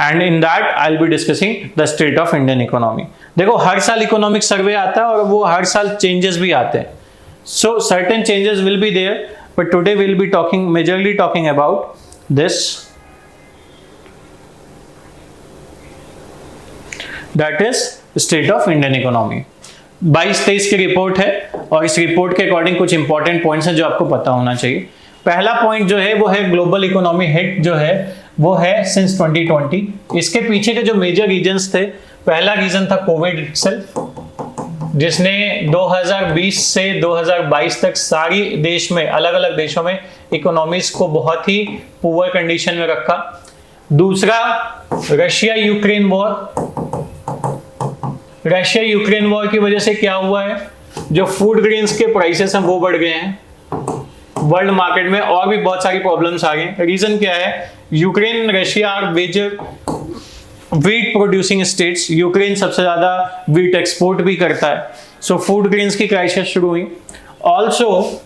and in that I'll be discussing the state of Indian economy. देखो हर साल इकोनॉमिक सर्वे आता है और वो हर साल चेंजेस भी आते हैं. So certain changes will be there, but today we'll be majorly talking about this. That is state of Indian economy. 22-23 की रिपोर्ट है और इस रिपोर्ट के अकॉर्डिंग कुछ इंपॉर्टेंट पॉइंट्स हैं जो आपको पता होना चाहिए. पहला पॉइंट जो है वो है ग्लोबल इकोनॉमी हिट जो है वो है सिंस 2020. इसके पीछे के जो मेजर रीजंस थे, पहला रीजन था कोविड इटसेल्फ, जिसने 2020 से 2022 तक सारी देश में अलग अलग देशों में इकोनॉमीज को बहुत ही पुअर कंडीशन में रखा. दूसरा रशिया यूक्रेन वॉर की वजह से क्या हुआ है, जो फूड ग्रेन्स के प्राइसेस हैं वो बढ़ गए हैं वर्ल्ड मार्केट में, और भी बहुत सारी प्रॉब्लम्स आ गई. रीजन क्या है? Ukraine Russia are major wheat producing states. Ukraine सबसे ज्यादा वीट एक्सपोर्ट भी करता है, सो फूड ग्रेन्स की क्राइसिस शुरू हुई. ऑल्सो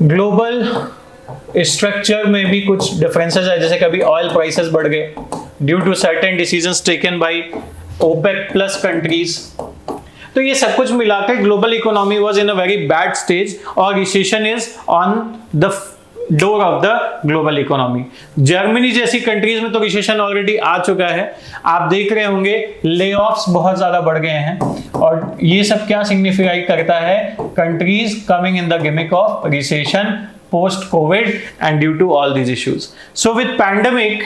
ग्लोबल स्ट्रक्चर में भी कुछ डिफरेंसेस है, जैसे कभी ऑयल प्राइसेस बढ़ गए due to certain decisions taken by OPEC plus countries. तो ये सब कुछ मिलाकर global economy was in a very bad stage और recession is on the door of the global economy. Germany जैसी कंट्रीज में तो रिसेशन ऑलरेडी आ चुका है. आप देख रहे होंगे ले ऑफ्स बहुत ज्यादा बढ़ गए हैं, और ये सब क्या सिग्निफाई करता है? Countries coming in the gimmick of recession post COVID and due to all these issues. So with pandemic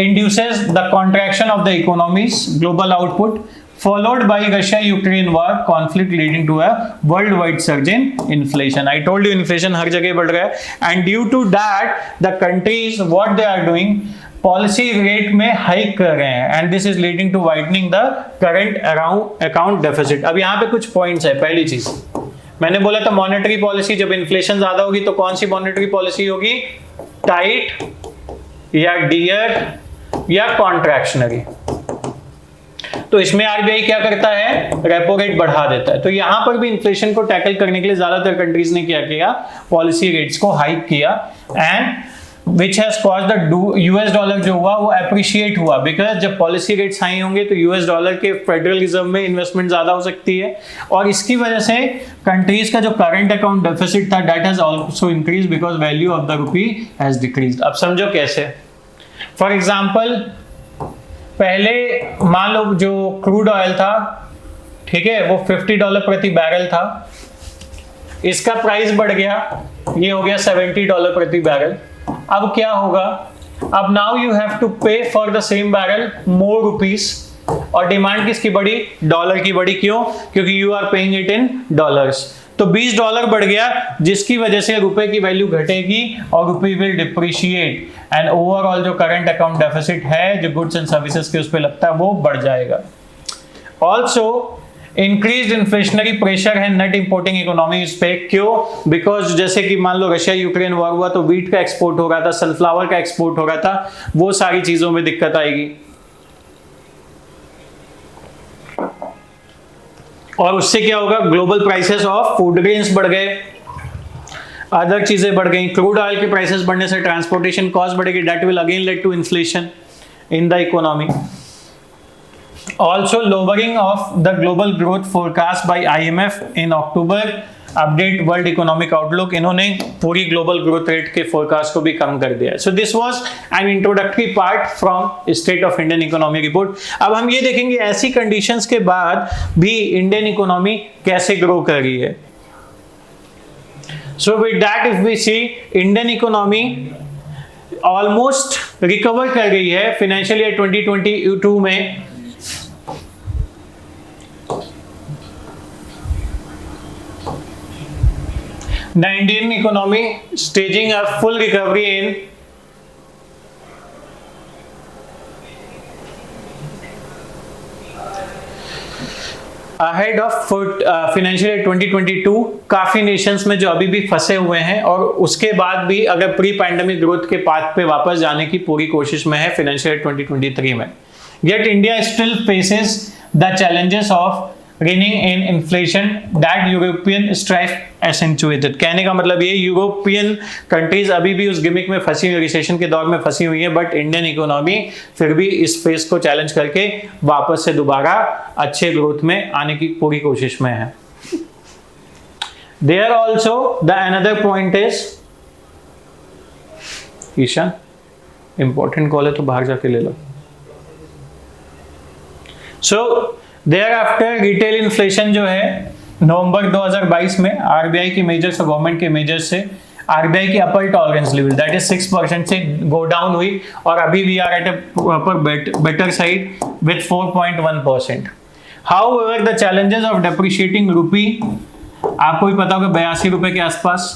induces the contraction of the economy's global output, followed by Russia-Ukraine war conflict leading to a worldwide surge in inflation. I told you inflation हर जगह बढ़ रहा है, and due to that the countries what they are doing, policy rate में hike कर रहे हैं, and this is leading to widening the current account deficit. अब यहाँ पे कुछ पॉइंट्स है. पहली चीज मैंने बोला था मॉनेटरी पॉलिसी, जब इन्फ्लेशन ज्यादा होगी तो कौन सी मॉनेटरी पॉलिसी होगी? टाइट या डियर या कॉन्ट्रैक्शनरी. तो इसमें आरबीआई क्या करता है? रेपो रेट बढ़ा देता है. तो यहां पर भी इन्फ्लेशन को टैकल करने के लिए ज्यादातर कंट्रीज ने क्या किया? पॉलिसी रेट्स को हाइक किया, and which has caused the US dollar जो हुआ वो अप्रिशिएट हुआ, बिकॉज जब पॉलिसी रेट्स हाई होंगे तो यूएस डॉलर के फेडरल रिजर्व में इन्वेस्टमेंट ज्यादा हो सकती है, और इसकी वजह से कंट्रीज का जो करंट अकाउंट डेफिसिट था that has also increase because value of the rupee has decreased. अब समझो कैसे. फॉर एग्जांपल पहले मान लो जो क्रूड ऑयल था ठीक है, वो $50 प्रति बैरल था, इसका प्राइस बढ़ गया, ये हो गया $70 प्रति बैरल। अब क्या होगा, अब now you have to pay for the same barrel more rupees, और डिमांड किसकी बढ़ी, डॉलर की बढ़ी। क्यों, क्योंकि you are paying it in dollars, तो $20 बढ़ गया, जिसकी वजह से रुपए की वैल्यू घटेगी और रुपए विल डिप्रिशिएट, एंड ओवरऑल जो करंट अकाउंट डेफिसिट है जो गुड्स एंड सर्विसेज के उस पर लगता है वो बढ़ जाएगा। ऑल्सो इंक्रीज इन्फ्लेशनरी प्रेशर है नेट इंपोर्टिंग इकोनॉमीज पे। क्यों, बिकॉज जैसे कि मान लो रशिया यूक्रेन वॉर हुआ तो व्हीट का एक्सपोर्ट हो रहा था, सनफ्लावर का एक्सपोर्ट हो रहा था, वो सारी चीजों में दिक्कत आएगी, और उससे क्या होगा, global prices of food grains बढ़ गए, अदर चीजें बढ़ गई, क्रूड ऑयल के प्राइसेस बढ़ने से ट्रांसपोर्टेशन कॉस्ट बढ़ेगी, that will again led to inflation in the economy. Also lowering of the global growth forecast by IMF in October, update world economic outlook, इन्होंने पूरी ग्लोबल ग्रोथ रेट के forecast को भी कम कर दिया। So this was an introductory part from state of Indian economy report. अब हम ये देखेंगे ऐसी कंडीशंस के बाद भी इंडियन इकोनॉमी कैसे ग्रो कर रही है। So with that if we see, Indian economy almost recover कर रही है फाइनेंशियल ईयर 2022 में। The Indian economy staging a full recovery in ahead of financial year 2022। काफी नेशंस में जो अभी भी फंसे हुए हैं और उसके बाद भी अगर प्री पैंडेमिक ग्रोथ के पाथ पे वापस जाने की पूरी कोशिश में है फाइनेंशियल ईयर 2023 में। Yet India still faces the challenges of reining in inflation that European strife accentuated। कहने का मतलब ये, यूरोपियन कंट्रीज अभी भी उस गिमिक में फंसी हुई, रिसेशन के दौर में फंसी हुई है, बट इंडियन इकोनॉमी फिर भी इस फेस को चैलेंज करके वापस से दोबारा अच्छे ग्रोथ में आने की पूरी कोशिश में है। There also the another point is, Ishaan important call है तो बाहर जाके ले लो। So thereafter रिटेल इन्फ्लेशन जो है नवंबर 2022 में आरबीआई की मेजर्स और गवर्नमेंट के मेजर्स से आरबीआई की upper tolerance level that is 6% से गो डाउन हुई, और अभी we are at a proper better side with 4.1%। However the challenges of depreciating rupee, आपको भी पता होगा 82 रुपए के आसपास,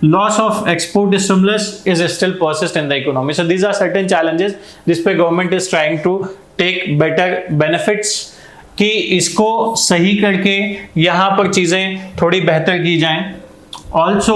loss of export stimulus is still persist in the economy. So these are certain challenges जिस पे government is trying to take better benefits कि इसको सही करके यहां पर चीजें थोड़ी बेहतर की जाएं। ऑल्सो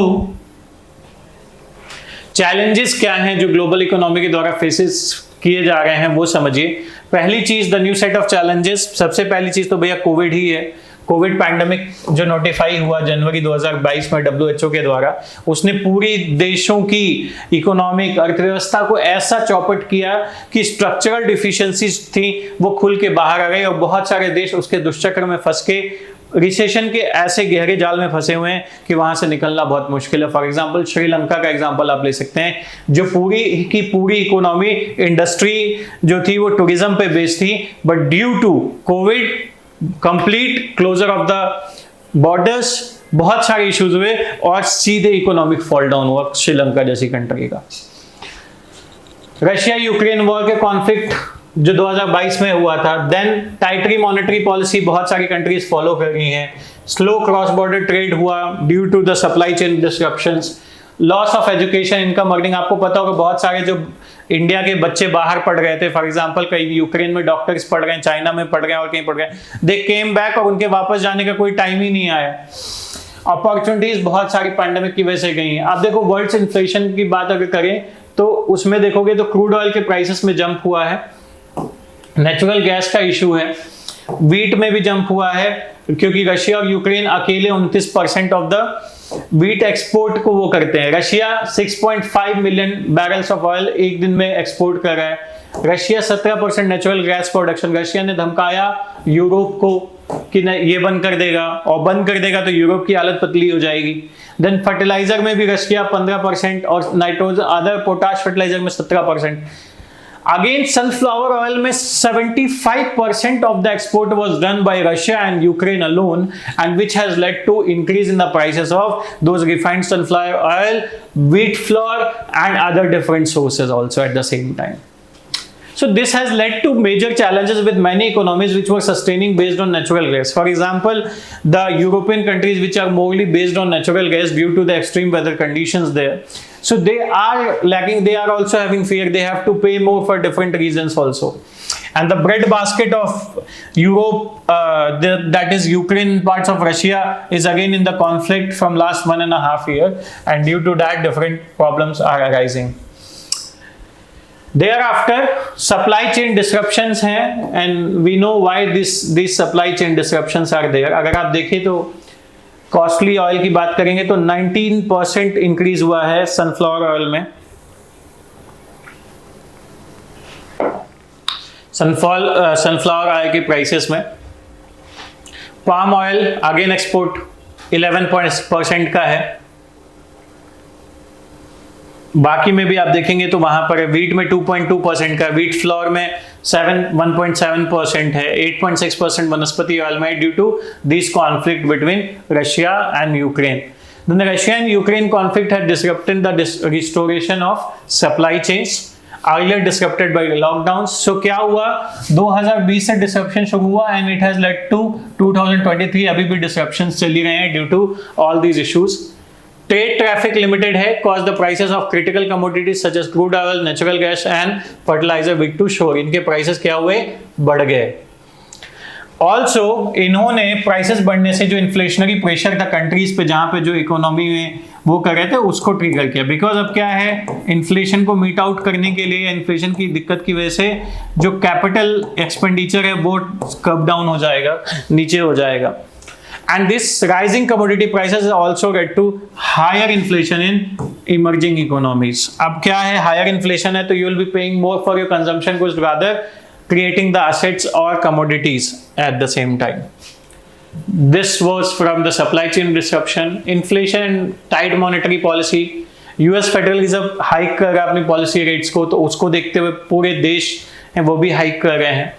चैलेंजेस क्या हैं जो ग्लोबल इकोनॉमी के द्वारा फेसेस किए जा रहे हैं वो समझिए। पहली चीज, the new set of challenges, सबसे पहली चीज तो भैया कोविड ही है। कोविड पैंडेमिक जो नोटिफाई हुआ जनवरी 2022 में WHO के द्वारा, उसने पूरी देशों की इकोनॉमिक अर्थव्यवस्था को ऐसा चौपट किया कि स्ट्रक्चरल डिफिशियंसीज थी वो खुल के बाहर आ गई, और बहुत सारे देश उसके दुष्चक्र में फंस के रिसेशन के ऐसे गहरे जाल में फंसे हुए हैं कि वहां से निकलना बहुत मुश्किल है। फॉर एग्जांपल श्रीलंका का एग्जांपल आप ले सकते हैं, जो पूरी की पूरी इकोनॉमी इंडस्ट्री जो थी वो टूरिज्म पे बेस्ड थी, but due to covid complete closure of the borders बहुत सारे इश्यूज हुए और सीधे इकोनॉमिक फॉल डाउन हुआ श्रीलंका जैसी कंट्री का। रशिया यूक्रेन वॉर के कॉन्फ्लिक्ट जो 2022 में हुआ था, देन टाइटरी मॉनेटरी पॉलिसी बहुत सारी कंट्रीज फॉलो कर रही हैं, स्लो क्रॉस बॉर्डर ट्रेड हुआ due to the supply chain disruptions, loss of education income earning. आपको पता होगा बहुत सारे जो इंडिया के बच्चे बाहर पढ़ रहे थे, फॉर एग्जांपल कहीं यूक्रेन में डॉक्टर्स पढ़ रहे हैं, चाइना में पढ़ रहे हैं और कहीं पढ़ रहे हैं, दे केम बैक और उनके वापस जाने का कोई टाइम ही नहीं आया। अपॉर्चुनिटीज बहुत सारी पैंडेमिक की वजह से गई हैं। आप देखो वर्ल्ड इन्फ्लेशन की बात अगर करें तो उसमें देखोगे तो क्रूड ऑयल के प्राइसेस में जंप हुआ है, नेचुरल गैस का इशू है, व्हीट में भी जंप हुआ है क्योंकि रशिया और यूक्रेन अकेले 29% ऑफ द व्हीट एक्सपोर्ट को वो करते हैं। Russia 6.5 million barrels of oil एक दिन में एक्सपोर्ट कर रहा है। Russia 17% natural gas production. Russia ने धमकाया यूरोप को कि ये बंद कर देगा, और बंद कर देगा तो यूरोप की हालत पतली हो जाएगी। देन फर्टिलाइजर में भी रशिया 15% और नाइट्रोजन अदर पोटाश फर्टिलाइजर में 17%। अगेन सनफ्लावर ऑयल में 75% of the export was done by Russia and Ukraine alone, and which has led to increase in the prices of those refined sunflower oil, wheat flour and other different sources also at the same time. So this has led to major challenges with many economies which were sustaining based on natural gas. For example, the European countries which are morely based on natural gas due to the extreme weather conditions there. So they are lacking, they are also having fear, they have to pay more for different reasons also. And the bread basket of Europe, that is Ukraine, parts of Russia, is again in the conflict from last 1.5 years, and due to that different problems are arising. Thereafter, supply chain disruptions हैं, and we know why these supply chain disruptions are there. अगर आप देखें तो costly oil की बात करेंगे तो 19% increase हुआ है सनफ्लावर ऑयल में। सनफ्लावर ऑयल की प्राइसेस में। पाम ऑयल अगेन एक्सपोर्ट 11% का है। बाकी में भी आप देखेंगे तो वहां पर वीट में 2.2% का, वीट फ्लोर में 1.7% है, 8.6% वनस्पति ऑयल में due to this conflict between Russia and Ukraine. Then the Russia and Ukraine conflict had disrupted the restoration of supply chains earlier disrupted by lockdowns. So क्या हुआ, 2020 से disruption शुरू हुआ and it has led to 2023 अभी भी disruptions चल ही रहे हैं due to all these issues. Trade traffic limited है, cause the prices of critical commodities such as crude oil, natural gas and fertilizer weak to shore. इनके prices क्या हुए, बढ़ गए। Also इन्होंने prices बढ़ने से जो inflationary pressure था countries पे, जहाँ पे जो economy में वो कर रहे थे, उसको trigger किया। Because अब क्या है, inflation को meet out करने के लिए या inflation की दिक्कत की वजह से जो capital expenditure है वो curb down हो जाएगा, नीचे हो जाएगा। And this rising commodity prices also led to higher inflation in emerging economies. अब क्या है, higher inflation है तो you will be paying more for your consumption goods rather creating the assets or commodities at the same time. This was from the supply chain disruption, inflation and tight monetary policy. US Federal Reserve hike कर रहा है अपनी policy rates को, तो उसको देखते हुए पूरे देश हैं वो भी हाइक कर रहे हैं।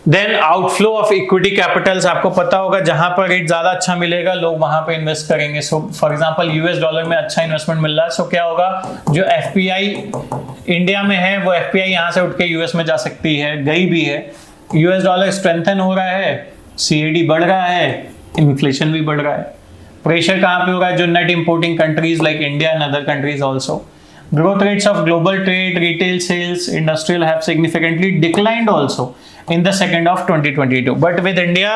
Then outflow of equity capitals, आपको पता होगा जहां पर रेट ज्यादा अच्छा मिलेगा लोग वहां पे इन्वेस्ट करेंगे। So for example US dollar में अच्छा इन्वेस्टमेंट मिल रहा है, सो क्या होगा, जो एफपीआई इंडिया में है वो एफपीआई यहां से उठ के यूएस में जा सकती है, गई भी है। यूएस डॉलर स्ट्रेंथन हो रहा है, सीएडी बढ़ रहा है, इन्फ्लेशन भी बढ़ रहा है। प्रेशर कहां पे होगा, जो net importing countries like India and other countries also. Growth rates of global trade, retail sales, industrial have significantly declined also in the second of 2022. But with India,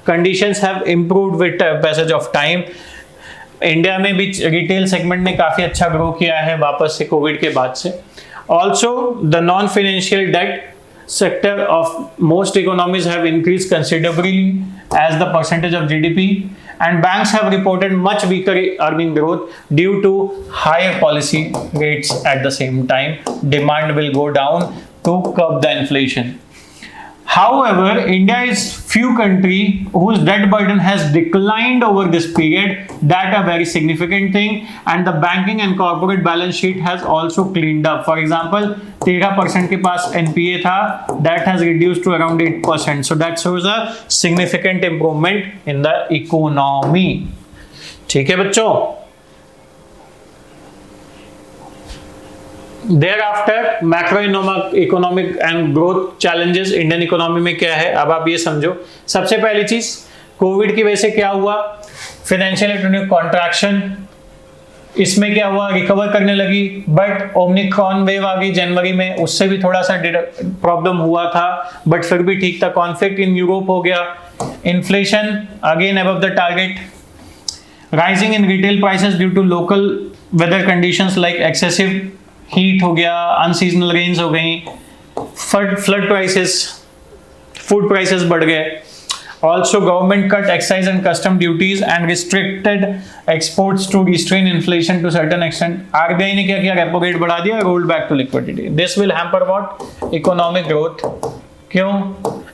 conditions have improved with passage of time. India में भी retail segment ने काफी अच्छा grow किया है वापस से Covid के बाद से। Also the non financial date sector of most economies have increased considerably as the percentage of GDP, and banks have reported much weaker earning growth due to higher policy rates. At the same time, demand will go down to curb the inflation. However, India is few country whose debt burden has declined over this period. That a very significant thing, and the banking and corporate balance sheet has also cleaned up. For example, 13% के पास NPA था, that has reduced to around 8%. So that shows a significant improvement in the economy. ठीक है बच्चों? Thereafter, macroeconomic and growth challenges Indian economy में क्या है, अब आप ये समझो। सबसे पहली चीज, कोविड की वजह से क्या हुआ, फाइनेंशियल इकोनॉमिक कॉन्ट्रैक्शन, इसमें क्या हुआ, रिकवर करने लगी, बट ओमिक्रॉन वेव आ गई जनवरी में, उससे भी थोड़ा सा प्रॉब्लम हुआ था, बट फिर भी ठीक था। कॉन्फ्लिक्ट इन यूरोप हो गया, inflation again above the target, rising in retail prices due to local weather conditions like excessive heat हो गया, अनसीजनल रेन्स हो गई, फ्लड प्राइसेस, फूड प्राइसेस बढ़ गए। Also government cut excise and custom duties and restricted exports to restrain inflation to certain extent. RBI ने क्या किया, repo rate बढ़ा दिया, rolled back to liquidity. This will hamper what, economic growth. क्यों,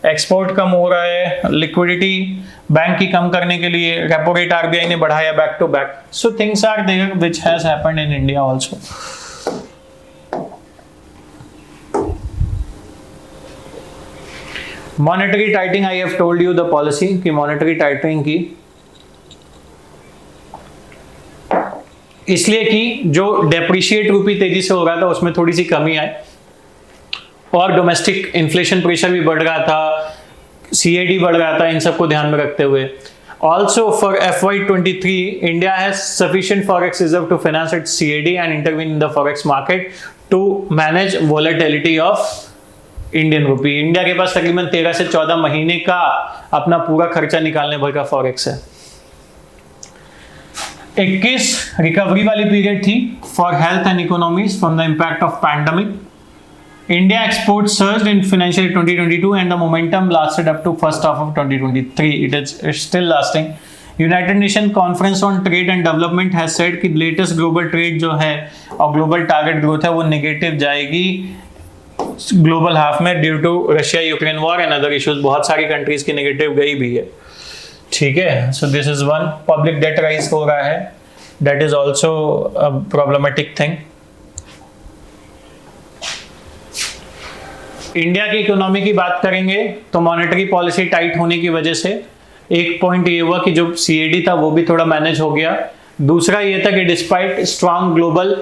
export कम हो रहा है, लिक्विडिटी बैंक की कम करने के लिए रेपो रेट आरबीआई ने बढ़ाया back to back. So things are there which has happened in India also. Monetary tightening, I have told you the policy कि मॉनेटरी टाइटिंग की इसलिए कि जो डेप्रिशिएट रूपी तेजी से हो रहा था उसमें थोड़ी सी कमी आई और डोमेस्टिक इन्फ्लेशन प्रेशर भी बढ़ रहा था, सीएडी बढ़ रहा था, इन सबको ध्यान में रखते हुए also for FY23 India has sufficient forex reserve to finance its CAD and intervene in the forex market to manage volatility of Indian rupee. India के पास तकरीबन 13 से 14 महीने का अपना पूरा खर्चा निकालने भर का फॉरेक्स है। 21 रिकवरी वाली पीरियड थी for health and economies from the impact of pandemic. India exports surged in financial year 2022 and the momentum lasted up to first half of 2023. It is still lasting. United Nations Conference on Trade and Development has said कि latest global trade जो है और global target growth है वो negative जाएगी global half में due to Russia Ukraine war and other issues। बहुत सारी countries की negative गई भी है, ठीक है। So this is one। public debt rise हो रहा है, that is also a problematic thing। India की इकोनॉमी की बात करेंगे तो मॉनेटरी पॉलिसी टाइट होने की वजह से एक पॉइंट ये हुआ कि जो सीएडी था वो भी थोड़ा मैनेज हो गया। दूसरा ये था कि despite strong global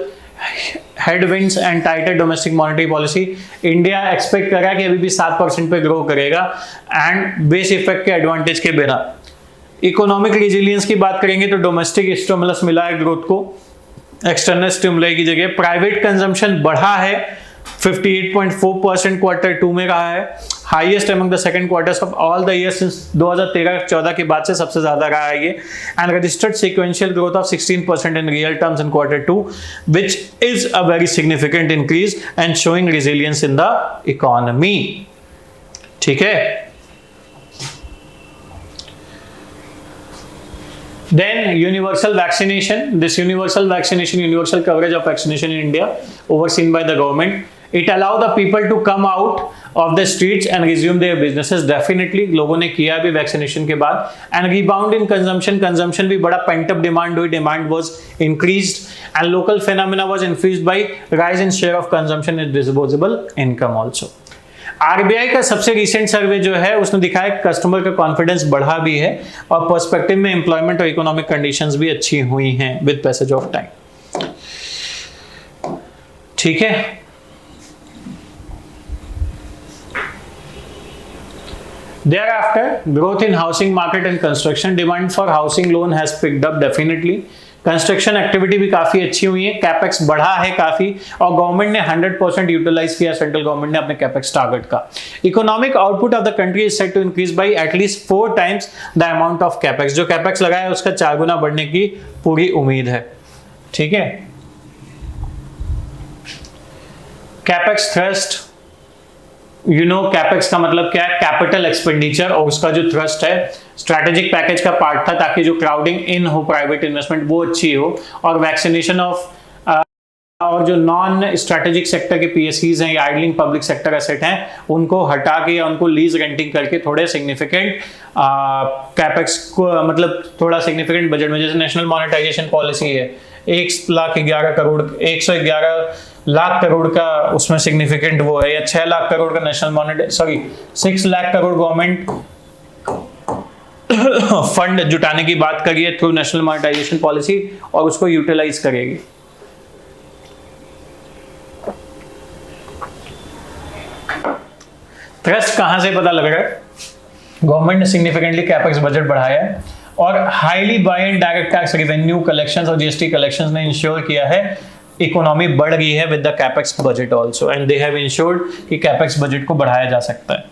headwinds and tighter domestic monetary policy, India expect कर रहा है कि अभी भी 7% पे ग्रो करेगा एंड बेस इफेक्ट के एडवांटेज के बिना। इकोनॉमिक रेजिलियंस की बात करेंगे तो डोमेस्टिक स्टिमुलस मिला है ग्रोथ को एक्सटर्नल स्टिमुलाई की जगह। प्राइवेट कंजम्पशन बढ़ा है, 58.4% क्वार्टर 2 में रहा है, highest among the second quarters of all the year since 2013-14 के बाद से सबसे ज्यादा रहा है ये and registered sequential growth of 16% in real terms in quarter 2 which is a very significant increase and showing resilience in the economy, ठीक है। Then universal vaccination, this universal vaccination, universal coverage of vaccination in India overseen by the government, it allow the people to come out of the streets and resume their businesses। definitely लोगों ने किया भी vaccination के बाद and rebound in consumption भी बड़ा pent up demand हुई, demand was increased and local phenomena was influenced by rise in share of consumption and disposable income also। RBI का सबसे रिसेंट सर्वे जो है उसने दिखाया कस्टमर का कॉन्फिडेंस बढ़ा भी है और पर्सपेक्टिव में एम्प्लॉयमेंट और इकोनॉमिक कंडीशंस भी अच्छी हुई हैं विद पैसेज ऑफ टाइम, ठीक है। Thereafter, growth in housing market and construction demand for housing loan has picked up definitely। Construction activity भी काफी अच्छी हुई है, कैपेक्स बढ़ा है काफी और गवर्नमेंट ने 100% यूटिलाइज किया सेंट्रल गवर्नमेंट ने अपने कैपेक्स टारगेट का। Economic output of the country is set to increase by at least 4 times the amount of capex. जो कैपेक्स लगाया है उसका 4 गुना बढ़ने की पूरी उम्मीद है, ठीक है। Capex thrust, you know capex का मतलब क्या है, कैपिटल एक्सपेंडिचर, और उसका जो थ्रस्ट है स्ट्रैटेजिक पैकेज का पार्ट था ताकि जो क्राउडिंग इन हो प्राइवेट इन्वेस्टमेंट वो अच्छी हो और वैक्सीनेशन ऑफ और जो नॉन स्ट्रैटेजिक सेक्टर के पीएससीज हैं या आइडलिंग पब्लिक सेक्टर एसेट हैं उनको हटा के या उनको लीज रेंटिंग करके थोड़े सिग्निफिकेंट कैपेक्स को मतलब थोड़ा सिग्निफिकेंट बजट में, जैसे नेशनल मॉनेटाइजेशन पॉलिसी है 111 लाख करोड़ का उसमें सिग्निफिकेंट वो है, या 6 लाख करोड़ का national 6 lakh crore government fund जुटाने की बात करी है थ्रू नेशनल मॉनेटाइजेशन पॉलिसी और उसको यूटिलाइज करेगी। थ्रस्ट कहां से पता लग रहा है, गवर्नमेंट ने सिग्निफिकेंटली कैपेक्स बजट बढ़ाया है और highly Bayern direct tax revenue collections और जीएसटी कलेक्शंस ने इंश्योर किया है इकोनॉमी बढ़ रही है with the capex budget also and they have insured कि कैपेक्स बजट को बढ़ाया जा सकता है।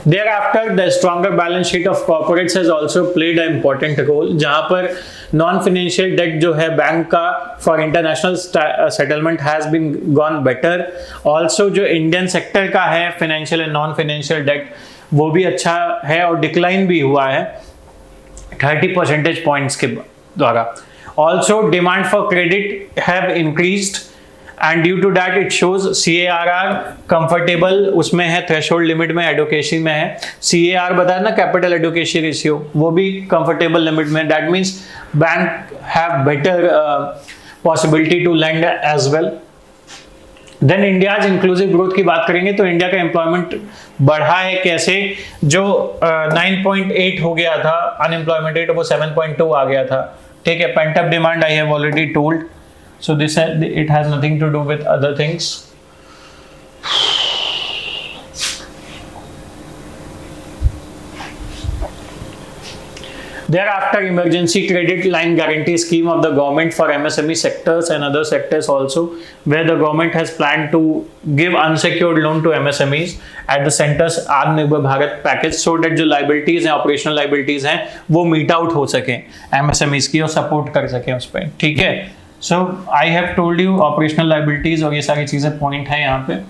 Thereafter, the stronger balance sheet of corporates has also played an important role, जहां पर नॉन फाइनेंशियल डेट जो है बैंक का for international settlement has been gone better. Also जो इंडियन सेक्टर का है financial and non financial debt वो भी अच्छा है और डिक्लाइन भी हुआ है 30 परसेंटेज पॉइंट्स के द्वारा। Also demand for credit have increased and due to that it shows CARR comfortable उसमें है, थ्रेशोल्ड लिमिट में, एडोकेसी में है। CAR बताया ना कैपिटल एडोकेसी रेशियो, वो भी कंफर्टेबल लिमिट में। That means bank have better possibility to lend as well. Then India's inclusive growth की बात करेंगे तो इंडिया का एम्प्लॉयमेंट बढ़ा है कैसे, जो 9.8 हो गया था अनएम्प्लॉयमेंट रेट, वो 7.2 आ गया था, ठीक है। Pent up demand I have already told, so this it has nothing to do with other things. Thereafter, emergency credit line guarantee scheme of the government for MSME sectors and other sectors also, where the government has planned to give unsecured loan to MSMEs at the center's Atmanirbhar Bharat package, so that जो liabilities हैं, operational liabilities हैं, वो meet out हो सके MSMEs की और support कर सके उस पर, ठीक है। So I have told you operational liabilities और ये सारी चीजें point है यहाँ पे।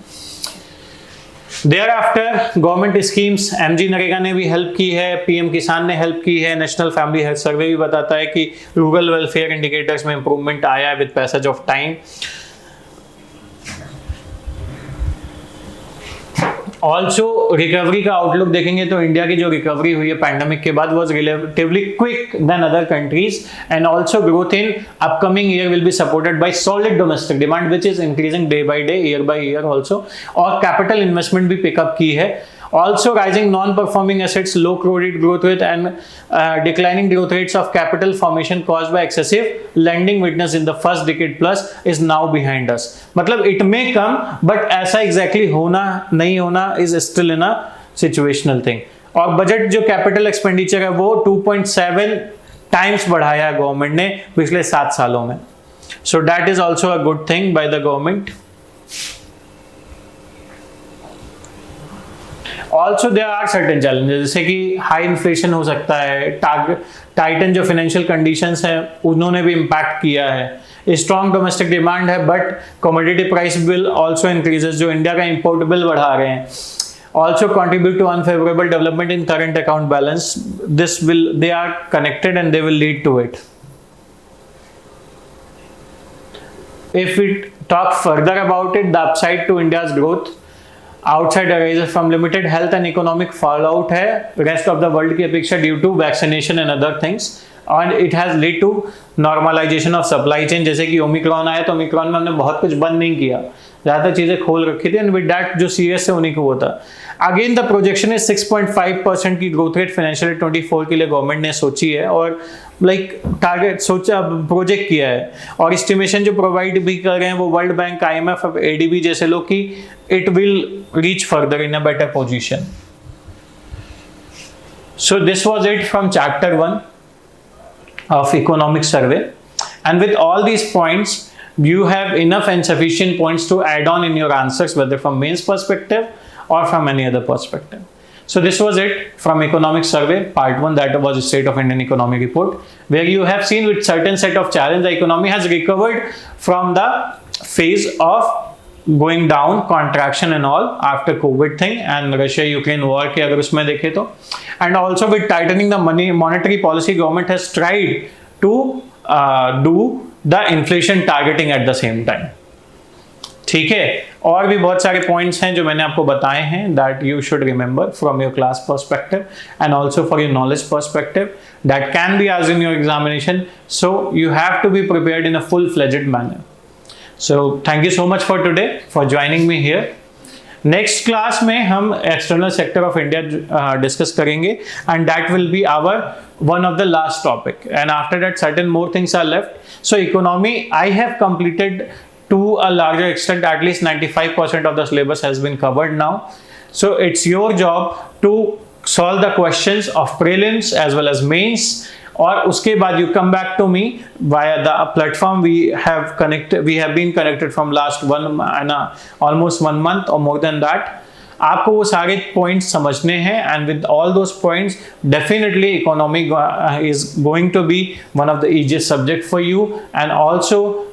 Thereafter, government schemes, MG NREGA ने भी हेल्प की है, पीएम किसान ने हेल्प की है, नेशनल फैमिली हेल्थ सर्वे भी बताता है कि रूरल वेलफेयर इंडिकेटर्स में इंप्रूवमेंट आया है with passage of time. Also recovery का आउटलुक देखेंगे तो इंडिया की जो रिकवरी हुई है पैंडेमिक के बाद was relatively quick then other countries, and also growth in upcoming year will be supported by solid domestic demand which is increasing day by day, year by year also, और capital investment भी pickup की है। Also, rising non-performing assets, low credit growth rate, and declining growth rates of capital formation caused by excessive lending witnessed in the first decade plus is now behind us. मतलब it may come, but ऐसा exactly होना नहीं होना is still in a situational thing. और budget जो capital expenditure है वो 2.7 times बढ़ाया है गवर्नमेंट ने पिछले 7 सालों में. So that is also a good thing by the government. Also there are certain challenges, जैसे कि हाई इन्फ्लेशन हो सकता है, टाइटन जो फाइनेंशियल कंडीशंस हैं उन्होंने भी इम्पैक्ट किया है, स्ट्रॉन्ग डोमेस्टिक डिमांड है but commodity price will also increases, जो इंडिया का इंपोर्ट बिल बढ़ा रहे हैं, also contribute to unfavourable development in current account balance, this will, they are connected and they will lead to it. If we talk further about it, the upside to India's growth outside arises from limited health and economic fallout है rest of the world की अपेक्षा due to vaccination and other things, and it has led to normalization of supply chain. जैसे कि Omicron आया तो Omicron में हमने बहुत कुछ बंद नहीं किया, ज़्यादा चीज़ें खोल रखी थी, एंड विद डैट जो सीरियस है उन्हीं को हुआ था. अगेन द प्रोजेक्शन इज 6.5% की ग्रोथ रेट फाइनेंशियल 24 के लिए गवर्नमेंट ने सोची है, और लाइक टारगेट सोचा, प्रोजेक्ट किया है, और एस्टिमेशन जो प्रोवाइड भी कर रहे हैं वो वर्ल्ड बैंक, IMF, ADB जैसे लोग कि it will reach further in a better position. So this was it from chapter 1 of economic survey, and with all these points you have enough and sufficient points to add on in your answers, whether from mains perspective or from any other perspective. So this was it from economic survey part 1, that was state of Indian economy report, where you have seen with certain set of challenge the economy has recovered from the phase of going down, contraction and all after COVID thing and Russia-Ukraine war के अगर उसमें देखें तो, and also with tightening the monetary policy, government has tried to do the inflation targeting at the same time. ठीक है, और भी बहुत सारे पॉइंट्स हैं जो मैंने आपको बताए हैं that you should remember from your class perspective and also for your knowledge perspective that can be asked in your examination, so you have to be prepared in a full-fledged manner. So thank you so much for today for joining me here. Next class में हम external sector of India discuss करेंगे, and that will be our one of the last topic, and after that certain more things are left. So economy I have completed to a larger extent, at least 95% of the syllabus has been covered now. So it's your job to solve the questions of prelims as well as mains, और उसके बाद you come back to me via the platform we have been connected from last almost 1 month or more than that. आपको वो सारे points समझने हैं, and with all those points definitely economy is going to be one of the easiest subject for you, and also